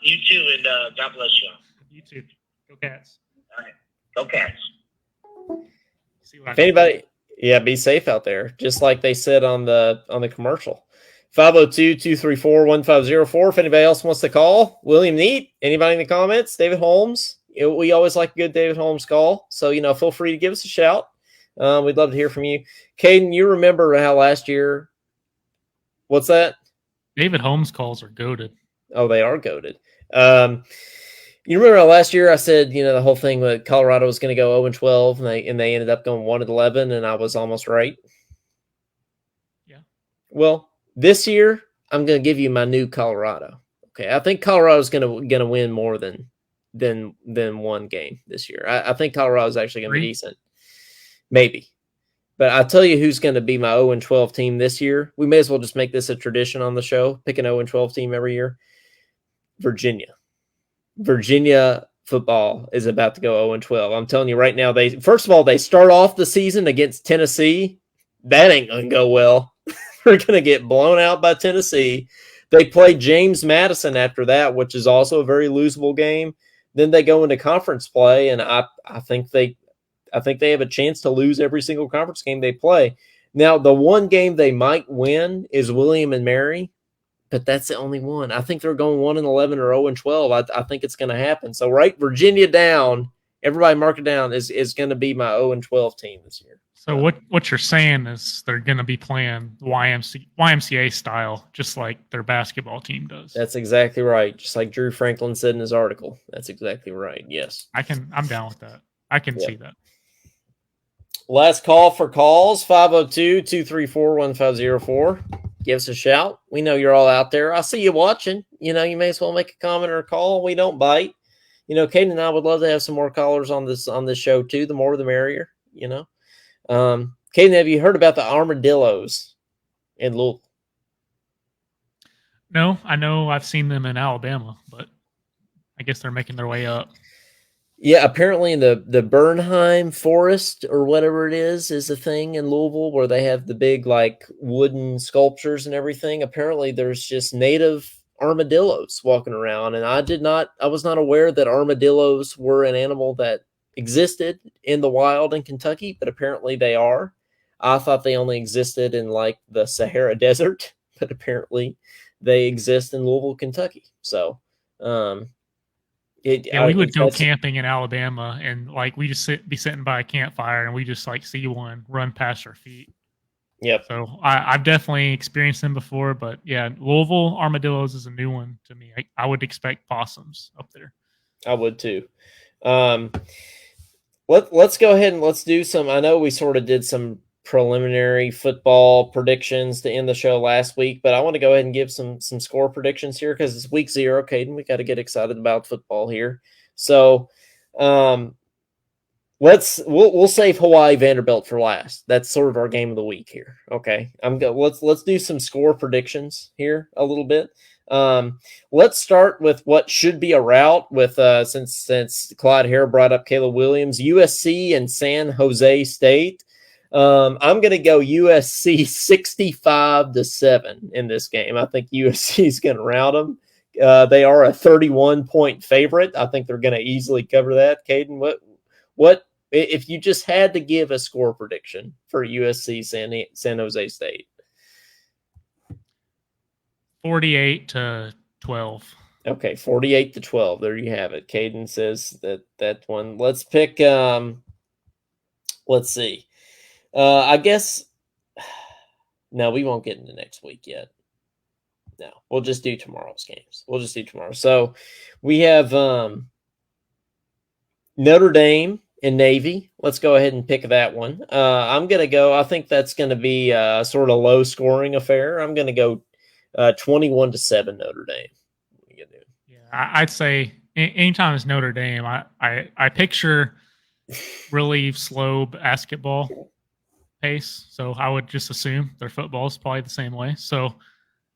You too, and God bless you. You too. Go Cats. All right. Go Cats. See what I If did there. anybody, yeah, be safe out there, just like they said on the commercial. 502-234-1504. If anybody else wants to call, William Neat, anybody in the comments, David Holmes. We always like a good David Holmes call. So, feel free to give us a shout. We'd love to hear from you. Caden, you remember how last year, what's that? David Holmes calls are goaded. Oh, they are goaded. You remember how last year I said, the whole thing that Colorado was going to go 0-12 and they ended up going 1-11 and I was almost right. Yeah. Well, this year I'm going to give you my new Colorado. Okay, I think Colorado's going to win more than one game this year. I think Colorado's actually going to be decent, maybe. But I'll tell you who's going to be my 0-12 team this year. We may as well just make this a tradition on the show. Pick an 0-12 team every year. Virginia football is about to go 0-12. I'm telling you right now, first of all, they start off the season against Tennessee. That ain't going to go well. They're going to get blown out by Tennessee. They play James Madison after that, which is also a very losable game. Then they go into conference play, and I think they have a chance to lose every single conference game they play. Now, the one game they might win is William and Mary, but that's the only one. I think they're going 1-11 or 0-12. I think it's going to happen. So write Virginia down. Everybody mark it down. Is going to be my 0-12 team this year. So what you're saying is they're going to be playing YMCA style, just like their basketball team does. That's exactly right. Just like Drew Franklin said in his article. That's exactly right. Yes. I'm down with that. I can see that. Last call for calls, 502-234-1504. Give us a shout. We know you're all out there. I see you watching. You may as well make a comment or a call. We don't bite. Caden and I would love to have some more callers on this show too. The more the merrier, Caden, have you heard about the armadillos in Louisville? No, I know I've seen them in Alabama, but I guess they're making their way up. Yeah, apparently in the Bernheim Forest or whatever it is a thing in Louisville where they have the big like wooden sculptures and everything. Apparently there's just native armadillos walking around, and I was not aware that armadillos were an animal that existed in the wild in Kentucky, but apparently they are. I thought they only existed in like the Sahara Desert, but apparently they exist in Louisville, Kentucky. So, we would go camping in Alabama, and like we just be sitting by a campfire, and we just like see one run past our feet. Yep. So I've definitely experienced them before, but yeah, Louisville armadillos is a new one to me. I would expect possums up there. I would too. Let's go ahead and let's do some. I know we sort of did some preliminary football predictions to end the show last week, but I want to go ahead and give some score predictions here because it's week 0, Caden. We got to get excited about football here. So, we'll save Hawaii Vanderbilt for last. That's sort of our game of the week here. Okay, let's do some score predictions here a little bit. Let's start with what should be a rout with since Clyde Hare brought up Caleb Williams, USC and San Jose State. I'm going to go USC 65-7 in this game. I think USC is going to rout them. They are a 31-point favorite. I think they're going to easily cover that. Caden, what if you just had to give a score prediction for USC San Jose State? 48-12. Okay, 48-12. There you have it. Caden says that one. Let's pick. Let's see. I guess. No, we won't get into next week yet. No, we'll just do tomorrow's games. We'll just do tomorrow. So we have Notre Dame and Navy. Let's go ahead and pick that one. I'm going to go. I think that's going to be a sort of low scoring affair. I'm going to go 21-7 Notre Dame. Yeah, I'd say anytime it's Notre Dame, I picture really slow basketball pace. So I would just assume their football is probably the same way. So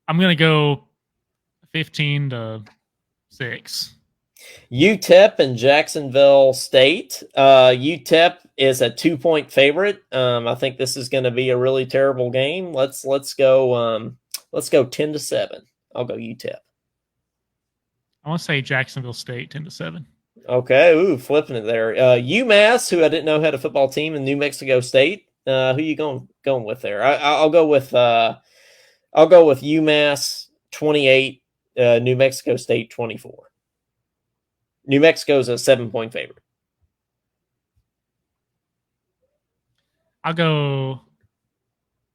I'm going to go 15-6. UTEP and Jacksonville State. UTEP is a 2-point favorite. I think this is going to be a really terrible game. Let's go 10-7. I'll go UTEP. I want to say Jacksonville State 10-7. Okay, ooh, flipping it there. UMass, who I didn't know had a football team, and New Mexico State. Who you going with there? I'll go with UMass 28, New Mexico State 24. New Mexico's a 7-point favorite. I'll go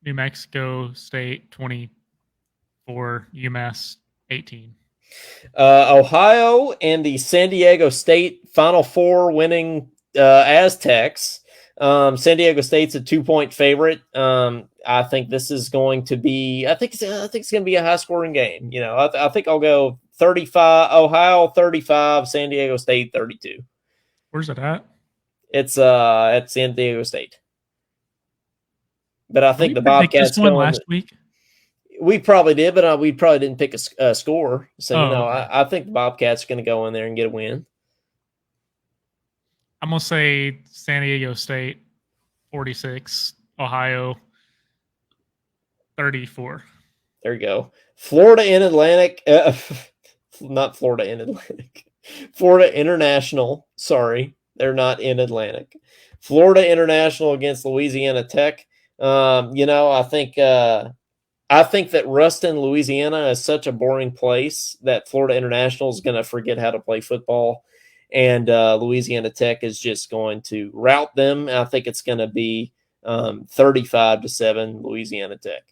New Mexico State 24, UMass 18. Ohio and the San Diego State Final Four winning Aztecs. San Diego State's a 2-point favorite. I think this is going to be. I think it's going to be a high scoring game. You know, I think I'll go 35. Ohio 35. San Diego State 32. Where's it at? It's at San Diego State. But I think the Bobcats this one going last week. We probably did, but we probably didn't pick a score. So, okay. I think the Bobcats are going to go in there and get a win. I'm going to say San Diego State 46, Ohio 34. There you go. Florida in Atlantic. Not Florida in Atlantic. Florida International. Sorry, they're not in Atlantic. Florida International against Louisiana Tech. I think that Ruston, Louisiana is such a boring place that Florida International is going to forget how to play football. And Louisiana Tech is just going to rout them. I think it's going to be 35-7 Louisiana Tech.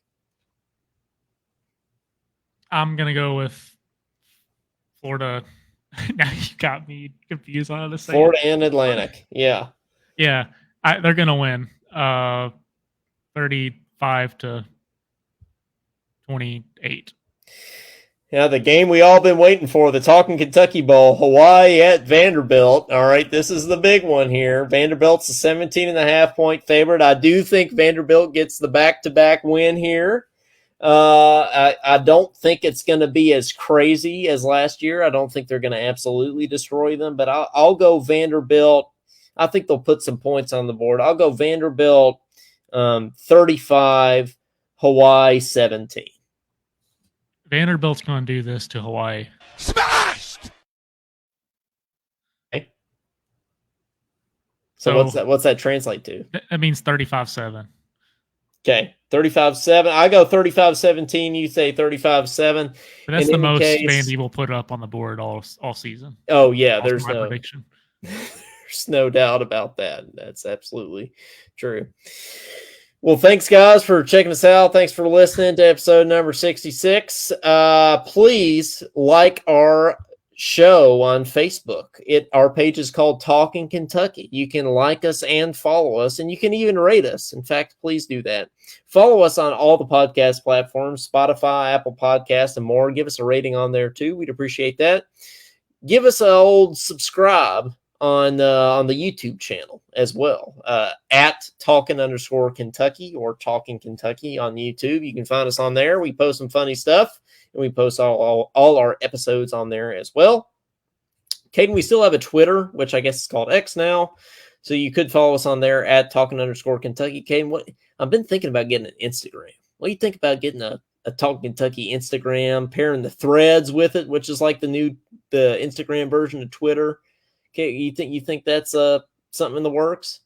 I'm going to go with Florida. Now you got me confused on how to say Florida and Atlantic. Yeah. Yeah. They're going to win 35-28. Yeah, the game we all been waiting for, the Talkin Kentucky Bowl, Hawaii at Vanderbilt. All right, this is the big one here. Vanderbilt's a 17.5-point favorite. I do think Vanderbilt gets the back-to-back win here. I don't think it's going to be as crazy as last year. I don't think they're going to absolutely destroy them, but I'll go Vanderbilt. I think they'll put some points on the board. I'll go Vanderbilt 35, Hawaii 17. Vanderbilt's going to do this to Hawaii. Smashed! Okay. So what's that translate to? That means 35-7. Okay, 35-7. I go 35-17. You say 35-7. But that's the most Vandy will put up on the board all season. Oh yeah, That's my prediction. There's no doubt about that. That's absolutely true. Well, thanks, guys, for checking us out. Thanks for listening to episode number 66. Please like our show on Facebook. Our page is called Talkin Kentucky. You can like us and follow us, and you can even rate us. In fact, please do that. Follow us on all the podcast platforms, Spotify, Apple Podcasts, and more. Give us a rating on there, too. We'd appreciate that. Give us an old subscribe on the YouTube channel as well, at Talkin_Kentucky or Talkin Kentucky on YouTube. You can find us on there. We post some funny stuff, and we post all our episodes on there as well. Caden, we still have a Twitter, which I guess is called X now, so you could follow us on there at Talkin_Kentucky. Caden, I've been thinking about getting an Instagram. What do you think about getting a Talkin Kentucky Instagram, pairing the threads with it, which is like the Instagram version of Twitter? Okay, you think that's something in the works?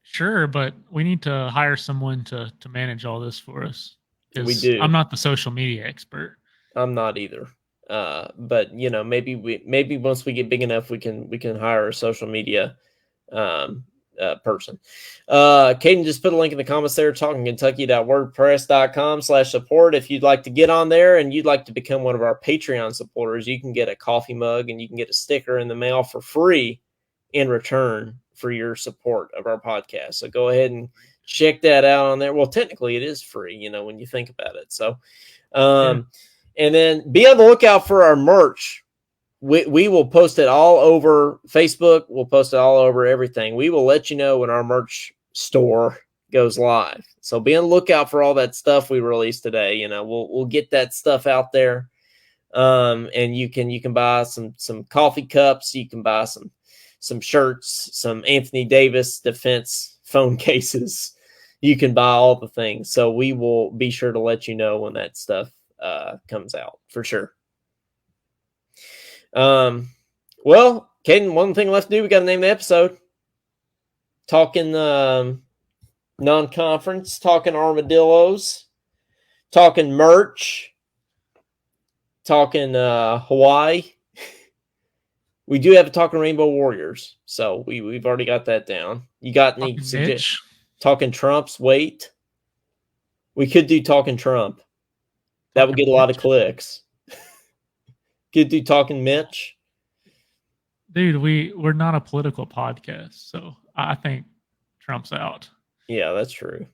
Sure, but we need to hire someone to manage all this for us. We do. I'm not the social media expert. I'm not either. But maybe once we get big enough, we can hire a social media person. Caden just put a link in the comments there, talkingkentucky.wordpress.com/support. If you'd like to get on there and you'd like to become one of our Patreon supporters, you can get a coffee mug and you can get a sticker in the mail for free in return for your support of our podcast. So go ahead and check that out on there. Well, technically it is free, when you think about it. So, and then be on the lookout for our merch. We will post it all over Facebook. We'll post it all over everything. We will let you know when our merch store goes live. So be on the lookout for all that stuff we released today. We'll get that stuff out there. And you can buy some coffee cups. You can buy some shirts, some Anthony Davis defense phone cases. You can buy all the things. So we will be sure to let you know when that stuff comes out for sure. Well, Caden, one thing left to do. We got to name the episode. Talking non-conference, talking armadillos, talking merch, talking Hawaii. We do have a talking Rainbow Warriors, so we've already got that down. You got any suggestions? Talking Trump's weight? We could do talking Trump. That would get a lot of clicks. Could do talking Mitch. Dude, we're not a political podcast, so I think Trump's out. Yeah, that's true.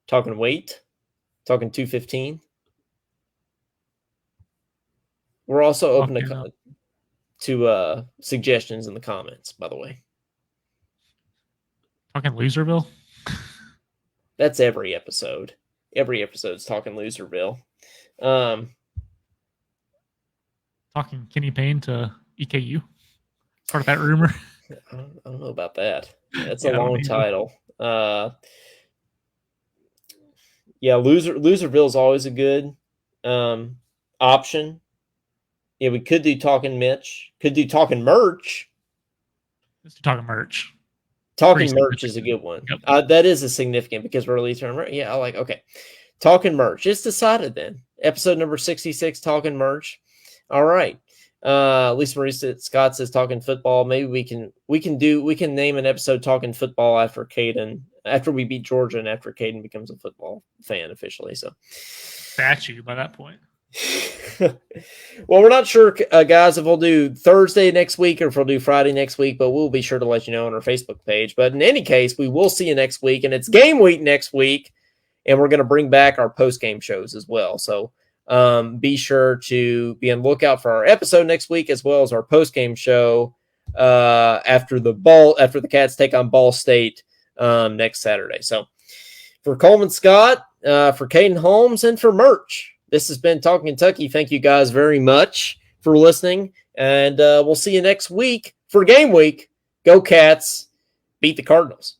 Talking weight, talking 215. We're also open to suggestions in the comments, by the way. Talking Loserville? That's every episode. Every episode's talking Loserville. Talking Kenny Payne to EKU? Part of that rumor? I don't know about that. That's a long title. Yeah, Loserville is always a good option. Yeah, we could do talking Mitch. Could do talking merch. Let's do talking merch. Talking merch is a good one. Yep. That is a significant because we're releasing merch. Yeah, I like. Okay, talking merch. It's decided then. Episode number 66, talking merch. All right. Lisa Marie Scott says talking football. Maybe we can name an episode talking football after Caden, after we beat Georgia and after Caden becomes a football fan officially. So statue by that point. Well, we're not sure, guys, if we'll do Thursday next week or if we'll do Friday next week, but we'll be sure to let you know on our Facebook page. But in any case, we will see you next week, and it's game week next week, and we're going to bring back our post-game shows as well. So be sure to be on the lookout for our episode next week as well as our post-game show after the Cats take on Ball State next Saturday. So for Coleman Scott, for Caden Holmes, and for Merch, this has been Talking Kentucky. Thank you guys very much for listening, and we'll see you next week for game week. Go Cats, beat the Cardinals.